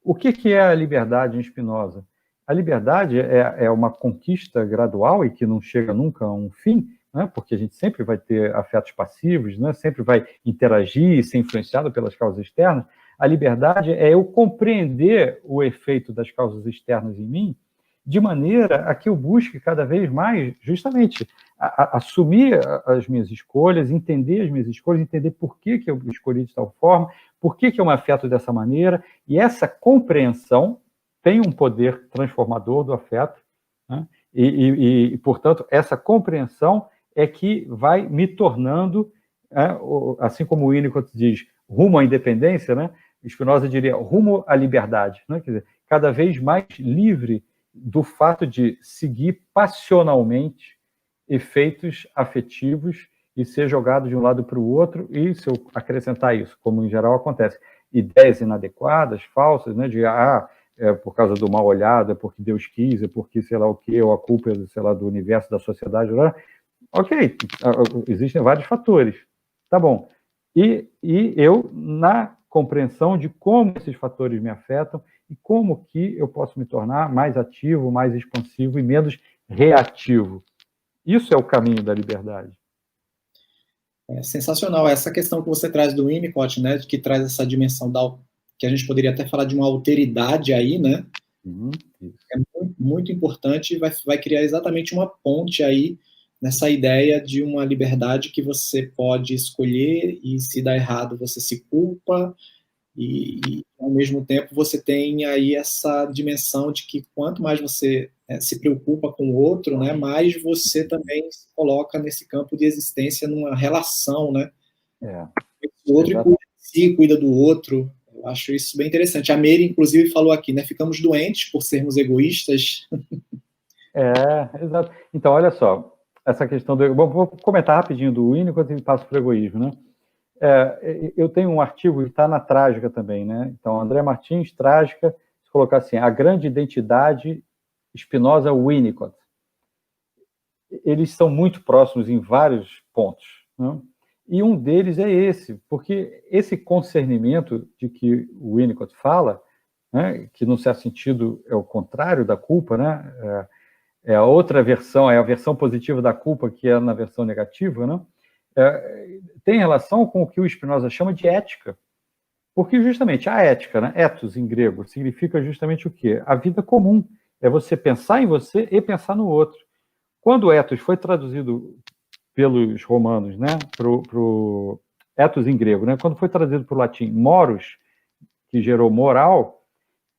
O que é a liberdade em Spinoza? A liberdade é uma conquista gradual e que não chega nunca a um fim, né? Porque a gente sempre vai ter afetos passivos, né? Sempre vai interagir e ser influenciado pelas causas externas. A liberdade é eu compreender o efeito das causas externas em mim de maneira a que eu busque cada vez mais, justamente, assumir as minhas escolhas, entender as minhas escolhas, entender por que eu escolhi de tal forma, por que eu me afeto dessa maneira, e essa compreensão tem um poder transformador do afeto, né? Portanto, essa compreensão é que vai me tornando, assim como o Winnicott diz, rumo à independência, né? Spinoza diria rumo à liberdade, né? Quer dizer, cada vez mais livre do fato de seguir passionalmente efeitos afetivos e ser jogado de um lado para o outro, e se eu acrescentar isso, como em geral acontece, ideias inadequadas, falsas, né, de é por causa do mal olhado, é porque Deus quis, é porque sei lá o que, ou a culpa é, sei lá, do universo, da sociedade, ok, existem vários fatores, tá bom. E eu, na compreensão de como esses fatores me afetam e como que eu posso me tornar mais ativo, mais expansivo e menos reativo. Isso é o caminho da liberdade. É sensacional essa questão que você traz do Winnicott, né, que traz essa dimensão que a gente poderia até falar de uma alteridade aí, né? É muito, muito importante e vai criar exatamente uma ponte aí nessa ideia de uma liberdade que você pode escolher e se dá errado você se culpa e ao mesmo tempo você tem aí essa dimensão de que quanto mais você se preocupa com o outro, né, mais você também se coloca nesse campo de existência numa relação, né? O outro cuida de si, cuida do outro. Eu acho isso bem interessante. A Meire, inclusive, falou aqui, né? Ficamos doentes por sermos egoístas. Exato. Então, olha só, essa questão do... Bom, vou comentar rapidinho do Winnicott e passo para o egoísmo, né? Eu tenho um artigo que está na Trágica também, né? Então, André Martins, Trágica, se colocar assim, a grande identidade Spinoza-Winnicott. Eles são muito próximos em vários pontos, né? E um deles é esse, porque esse concernimento de que o Winnicott fala, né, que, num certo sentido, é o contrário da culpa, né? É a outra versão, é a versão positiva da culpa, que é na versão negativa, né? Tem relação com o que o Spinoza chama de ética. Porque, justamente, a ética, né, ethos em grego, significa justamente o quê? A vida comum. É você pensar em você e pensar no outro. Quando o ethos foi traduzido pelos romanos, né, pro ethos em grego, né, quando foi traduzido para o latim moros, que gerou moral,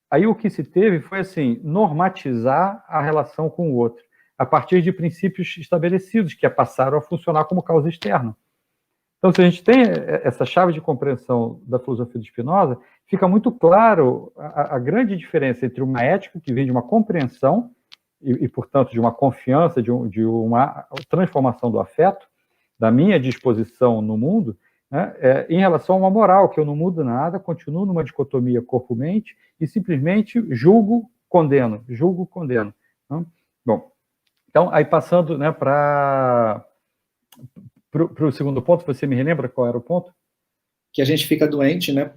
aí o que se teve foi, assim, normatizar a relação com o outro, a partir de princípios estabelecidos, que passaram a funcionar como causa externa. Então, se a gente tem essa chave de compreensão da filosofia de Spinoza, fica muito claro a grande diferença entre uma ética que vem de uma compreensão e portanto, de uma confiança, de uma transformação do afeto, da minha disposição no mundo, né, em relação a uma moral, que eu não mudo nada, continuo numa dicotomia corpo-mente e simplesmente julgo, condeno. Né? Bom, então, aí passando, né, para o segundo ponto, você me relembra qual era o ponto? Que a gente fica doente, né?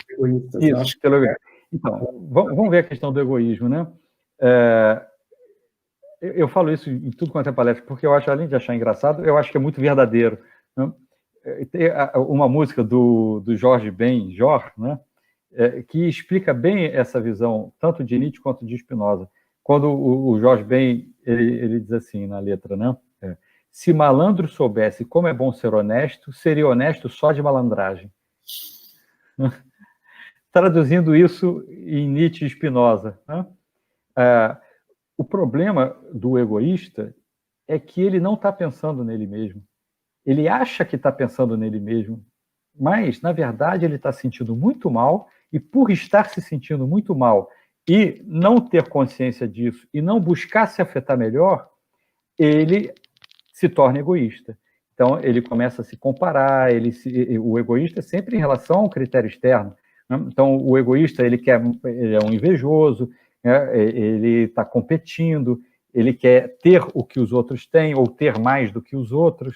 Egoístas, isso, acho que é. Então, vamos ver a questão do egoísmo, né? Eu falo isso em tudo quanto é palestra, porque eu acho, além de achar engraçado, eu acho que é muito verdadeiro. Né? Tem uma música do Jorge Ben Jor, né? Que explica bem essa visão, tanto de Nietzsche quanto de Spinoza. Quando o Jorge Ben, ele diz assim na letra, né? Se malandro soubesse como é bom ser honesto, seria honesto só de malandragem. Traduzindo isso em Nietzsche e Spinoza. Né? O problema do egoísta é que ele não está pensando nele mesmo. Ele acha que está pensando nele mesmo, mas, na verdade, ele está sentindo muito mal, e por estar se sentindo muito mal e não ter consciência disso e não buscar se afetar melhor, ele se torna egoísta. Então, ele começa a se comparar, o egoísta é sempre em relação ao critério externo. Né? Então, o egoísta, ele é um invejoso, né? Ele está competindo, ele quer ter o que os outros têm, ou ter mais do que os outros.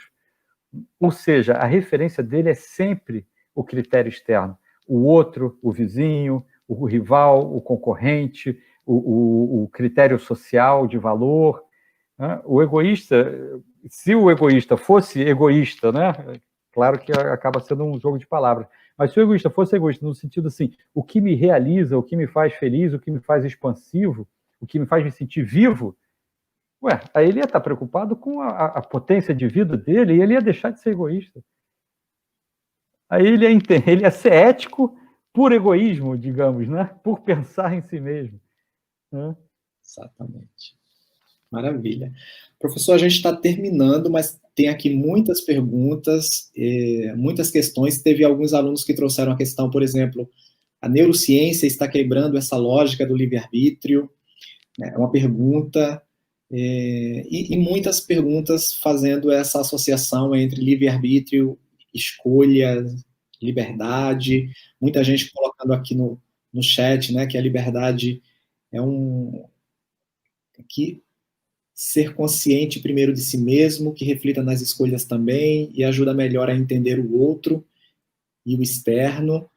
Ou seja, a referência dele é sempre o critério externo. O outro, o vizinho, o rival, o concorrente, o critério social de valor. Né? O egoísta, se o egoísta fosse egoísta, né? Claro que acaba sendo um jogo de palavras, mas se o egoísta fosse egoísta no sentido assim, o que me realiza, o que me faz feliz, o que me faz expansivo, o que me faz me sentir vivo, aí ele ia estar preocupado com a potência de vida dele e ele ia deixar de ser egoísta. Aí ele ia ser ético por egoísmo, digamos, né? Por pensar em si mesmo. Né? Exatamente. Maravilha. Professor, a gente está terminando, mas tem aqui muitas perguntas, muitas questões. Teve alguns alunos que trouxeram a questão, por exemplo, a neurociência está quebrando essa lógica do livre-arbítrio? É uma pergunta, e muitas perguntas fazendo essa associação entre livre-arbítrio, escolha, liberdade. Muita gente colocando aqui no chat, né, que a liberdade é que ser consciente primeiro de si mesmo, que reflita nas escolhas também, e ajuda melhor a entender o outro e o externo.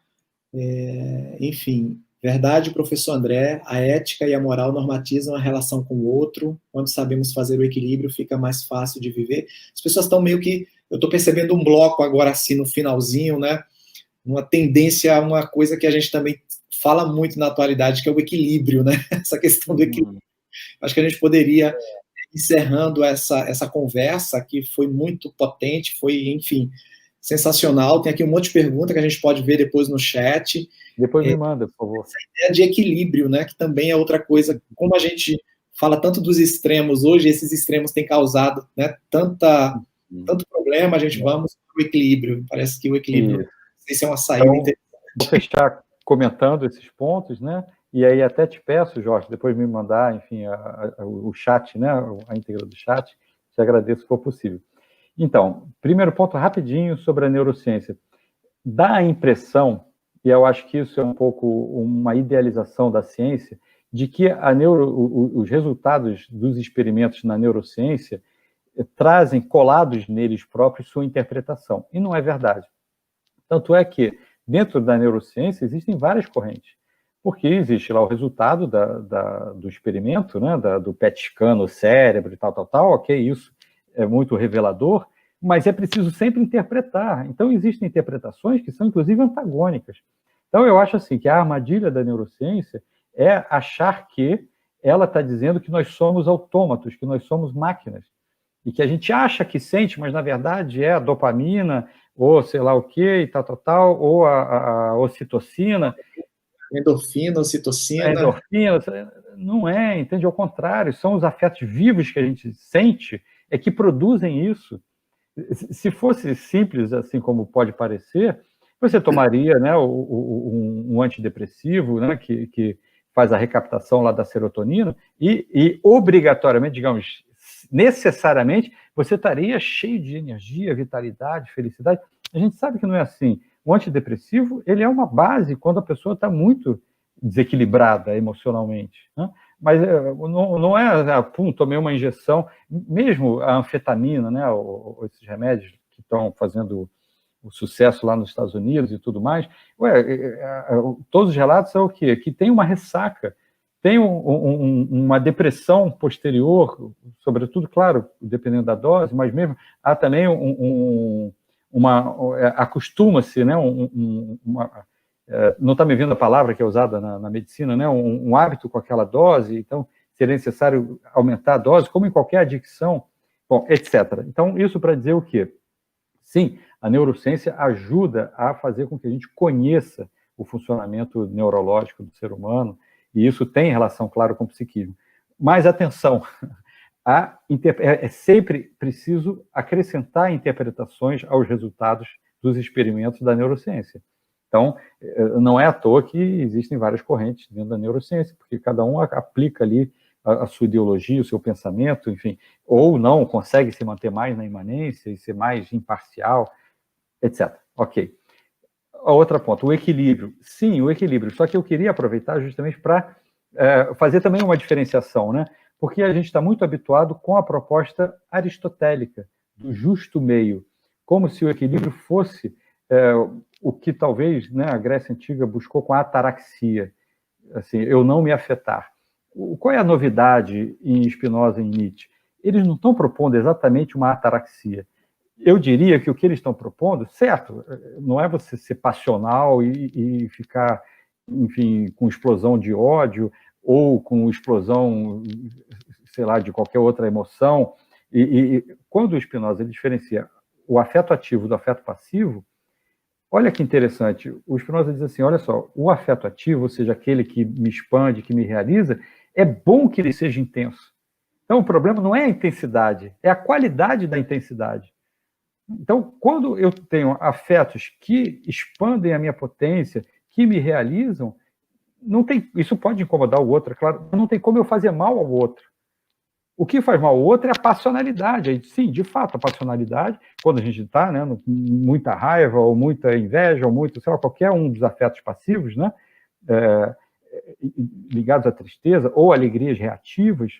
Enfim, verdade, professor André, a ética e a moral normatizam a relação com o outro, quando sabemos fazer o equilíbrio, fica mais fácil de viver. As pessoas estão meio que, eu estou percebendo um bloco agora assim no finalzinho, né, uma tendência a uma coisa que a gente também fala muito na atualidade, que é o equilíbrio, né, essa questão do equilíbrio. Acho que a gente poderia, encerrando essa conversa, que foi muito potente, foi, enfim, sensacional. Tem aqui um monte de pergunta que a gente pode ver depois no chat. Depois me manda, por favor. Essa ideia de equilíbrio, né, que também é outra coisa, como a gente fala tanto dos extremos hoje, esses extremos têm causado, né, tanto problema, a gente vamos para o equilíbrio. Parece que o equilíbrio, não sei se é uma saída interessante. Vou fechar comentando esses pontos, né? E aí até te peço, Jorge, depois me mandar, enfim, o chat, né? A íntegra do chat, te agradeço se for possível. Então, primeiro ponto rapidinho sobre a neurociência. Dá a impressão, e eu acho que isso é um pouco uma idealização da ciência, de que os resultados dos experimentos na neurociência trazem colados neles próprios sua interpretação. E não é verdade. Tanto é que, dentro da neurociência, existem várias correntes. Porque existe lá o resultado do experimento, né, do PET scan no cérebro e tal, ok, isso é muito revelador, mas é preciso sempre interpretar. Então, existem interpretações que são, inclusive, antagônicas. Então, eu acho assim que a armadilha da neurociência é achar que ela está dizendo que nós somos autômatos, que nós somos máquinas, e que a gente acha que sente, mas, na verdade, é a dopamina, ou sei lá o que, e tal, ou a ocitocina. Endorfina, A ocitocina. endorfina, não é, entende? Ao contrário, são os afetos vivos que a gente sente é que produzem isso. Se fosse simples, assim como pode parecer, você tomaria, né, um antidepressivo, né, que faz a recaptação lá da serotonina e obrigatoriamente, digamos, necessariamente, você estaria cheio de energia, vitalidade, felicidade. A gente sabe que não é assim. O antidepressivo, ele é uma base quando a pessoa está muito desequilibrada emocionalmente, né? Mas não é, pum, tomei uma injeção, mesmo a anfetamina, né, esses remédios que estão fazendo o sucesso lá nos Estados Unidos e tudo mais, todos os relatos são o quê? Que tem uma ressaca, tem uma depressão posterior, sobretudo, claro, dependendo da dose, mas mesmo há também acostuma-se, né, não está me vindo a palavra que é usada na medicina, né, um hábito com aquela dose, então seria necessário aumentar a dose, como em qualquer adicção, bom, etc. Então, isso para dizer o quê? Sim, a neurociência ajuda a fazer com que a gente conheça o funcionamento neurológico do ser humano, e isso tem relação, claro, com o psiquismo. Mas, atenção, é sempre preciso acrescentar interpretações aos resultados dos experimentos da neurociência. Então, não é à toa que existem várias correntes dentro da neurociência, porque cada um aplica ali a sua ideologia, o seu pensamento, enfim, ou não, consegue se manter mais na imanência e ser mais imparcial, etc. Ok. A outra ponta, o equilíbrio. Sim, o equilíbrio. Só que eu queria aproveitar justamente para fazer também uma diferenciação, né? Porque a gente está muito habituado com a proposta aristotélica, do justo meio, como se o equilíbrio fosse o que talvez, né, a Grécia Antiga buscou com a ataraxia, assim, eu não me afetar. Qual é a novidade em Spinoza e em Nietzsche? Eles não estão propondo exatamente uma ataraxia. Eu diria que o que eles estão propondo, certo, não é você ser passional e ficar, enfim, com explosão de ódio ou com explosão, sei lá, de qualquer outra emoção. E quando o Spinoza ele diferencia o afeto ativo do afeto passivo, olha que interessante, o Spinoza diz assim, olha só, o afeto ativo, ou seja, aquele que me expande, que me realiza, é bom que ele seja intenso. Então, o problema não é a intensidade, é a qualidade da intensidade. Então, quando eu tenho afetos que expandem a minha potência, que me realizam, não tem, isso pode incomodar o outro, é claro, não tem como eu fazer mal ao outro. O que faz mal ao outro é a passionalidade. Sim, de fato, a passionalidade, quando a gente está, né, muita raiva, ou muita inveja, ou muito, sei lá, qualquer um dos afetos passivos, né, ligados à tristeza, ou alegrias reativas,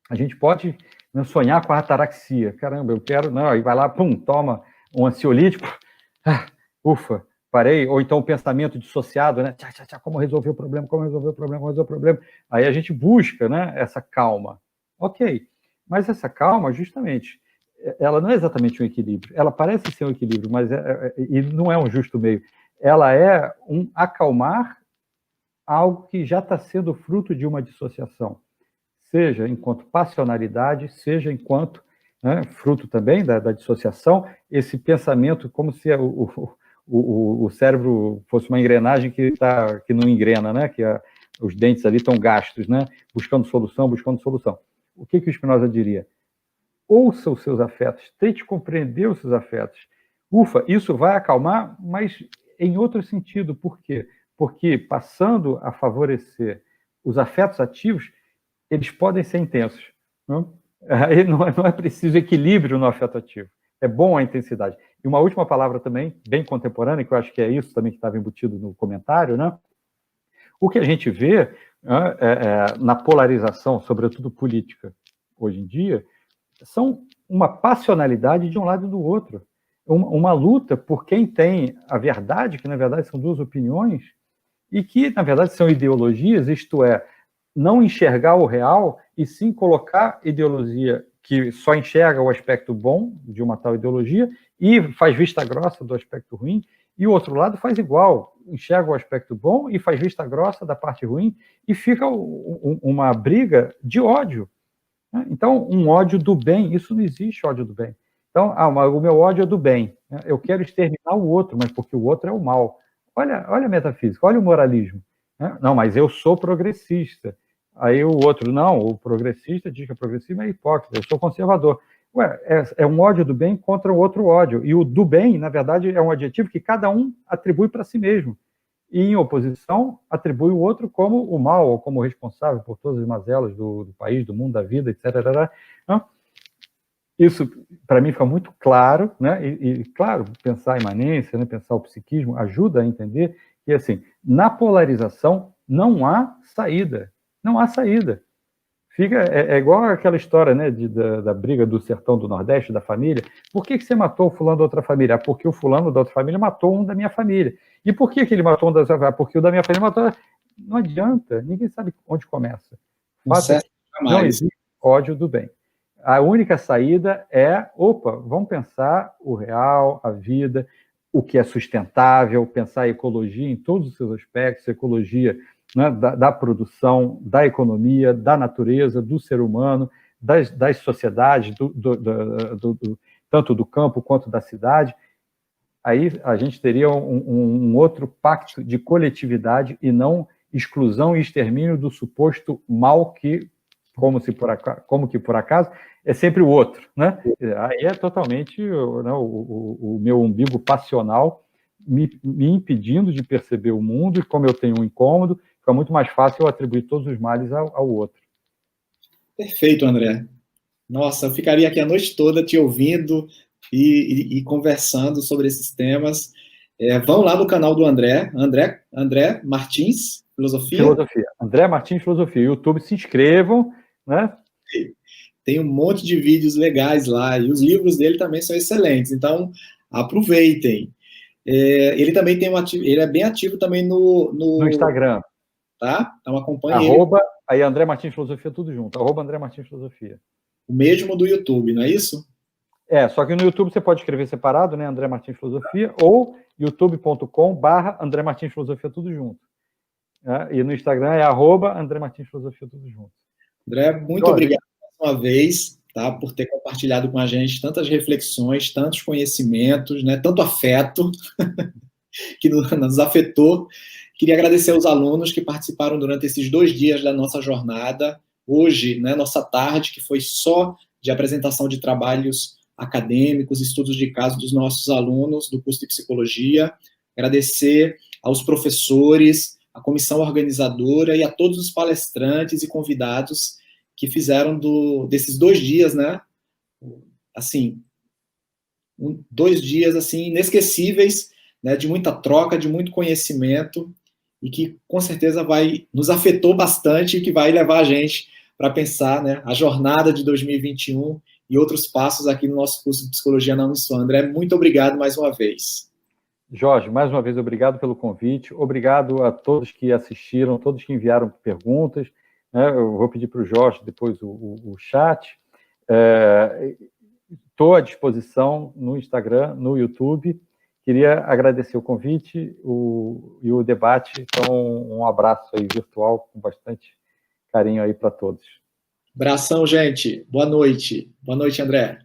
a gente pode, né, sonhar com a ataraxia. Caramba, eu quero, não, aí vai lá, pum, toma um ansiolítico, ufa, parei, ou então o pensamento dissociado, né, como resolver o problema, como resolver o problema, como resolver o problema. Aí a gente busca, né, essa calma. Ok, mas essa calma, justamente, ela não é exatamente um equilíbrio. Ela parece ser um equilíbrio, mas e não é um justo meio. Ela é um acalmar algo que já está sendo fruto de uma dissociação, seja enquanto passionalidade, seja enquanto, né, fruto também da dissociação, esse pensamento como se o cérebro fosse uma engrenagem que não engrena, né, que os dentes ali estão gastos, né, buscando solução. O que o Spinoza diria? Ouça os seus afetos, tente compreender os seus afetos. Ufa, isso vai acalmar, mas em outro sentido. Por quê? Porque passando a favorecer os afetos ativos, eles podem ser intensos. Não? Aí não é preciso equilíbrio no afeto ativo. É bom a intensidade. E uma última palavra também, bem contemporânea, que eu acho que é isso também que estava embutido no comentário, né? O que a gente vê na polarização, sobretudo política, hoje em dia, são uma passionalidade de um lado e do outro. Uma luta por quem tem a verdade, que na verdade são duas opiniões, e que na verdade são ideologias, isto é, não enxergar o real e sim colocar ideologia que só enxerga o aspecto bom de uma tal ideologia e faz vista grossa do aspecto ruim, e o outro lado faz igual, enxerga o aspecto bom e faz vista grossa da parte ruim, e fica uma briga de ódio. Então, um ódio do bem, isso não existe ódio do bem. Então, o meu ódio é do bem. né? Eu quero exterminar o outro, mas porque o outro é o mal. Olha a metafísica, olha o moralismo, né? Não, mas eu sou progressista. Aí o outro, não, o progressista diz que o progressismo é hipócrita, eu sou conservador. Ué, é um ódio do bem contra o outro ódio. E o do bem, na verdade, é um adjetivo que cada um atribui para si mesmo. E, em oposição, atribui o outro como o mal, ou como responsável por todas as mazelas do país, do mundo, da vida, etc. Então, isso, para mim, fica muito claro, né? Claro, pensar a imanência, né? Pensar o psiquismo, ajuda a entender que, assim, na polarização não há saída. Não há saída. É igual aquela história, né, da briga do sertão do Nordeste, da família. Por que você matou o fulano da outra família? Porque o fulano da outra família matou um da minha família. E por que ele matou um da outra família? Porque o da minha família matou... Não adianta, ninguém sabe onde começa. O fato é que não existe ódio do bem. A única saída é, vamos pensar o real, a vida, o que é sustentável, pensar a ecologia em todos os seus aspectos, a ecologia, né, da produção, da economia, da natureza, do ser humano, das sociedades, tanto do campo quanto da cidade. Aí a gente teria um outro pacto de coletividade e não exclusão e extermínio do suposto mal que, como que por acaso, é sempre o outro, né? Aí é totalmente, né, o meu umbigo passional me impedindo de perceber o mundo, e como eu tenho um incômodo, fica muito mais fácil eu atribuir todos os males ao outro. Perfeito, André. Nossa, eu ficaria aqui a noite toda te ouvindo e conversando sobre esses temas. Vão lá no canal do André Martins, Filosofia. André Martins, Filosofia. YouTube, se inscrevam, né? Tem um monte de vídeos legais lá, e os livros dele também são excelentes, então aproveitem. Ele também tem ele é bem ativo também no Instagram. Tá? Então acompanhe ele. Aí André Martins Filosofia, tudo junto. André Martins Filosofia. O mesmo do YouTube, não é isso? Só que no YouTube você pode escrever separado, né? André Martins Filosofia, ou youtube.com/André Martins Filosofia, tudo junto. E no Instagram é @André Martins Filosofia, tudo junto. André, muito obrigado mais uma vez, tá, por ter compartilhado com a gente tantas reflexões, tantos conhecimentos, né, tanto afeto que nos afetou. Queria agradecer aos alunos que participaram durante esses 2 dias da nossa jornada. Hoje, né, nossa tarde, que foi só de apresentação de trabalhos acadêmicos, estudos de caso dos nossos alunos do curso de Psicologia. Agradecer aos professores, à comissão organizadora e a todos os palestrantes e convidados que fizeram desses 2 dias, né, assim, 2 dias, assim, inesquecíveis, né, de muita troca, de muito conhecimento, e que, com certeza, nos afetou bastante e que vai levar a gente para pensar, né, a jornada de 2021 e outros passos aqui no nosso curso de Psicologia na Unisul. André, muito obrigado mais uma vez. Jorge, mais uma vez, obrigado pelo convite, obrigado a todos que assistiram, todos que enviaram perguntas, né? Eu vou pedir para o Jorge depois o chat. Estou à disposição no Instagram, no YouTube. Queria agradecer o convite e o debate. Então, um abraço aí virtual com bastante carinho aí para todos. Abração, gente. Boa noite. Boa noite, André.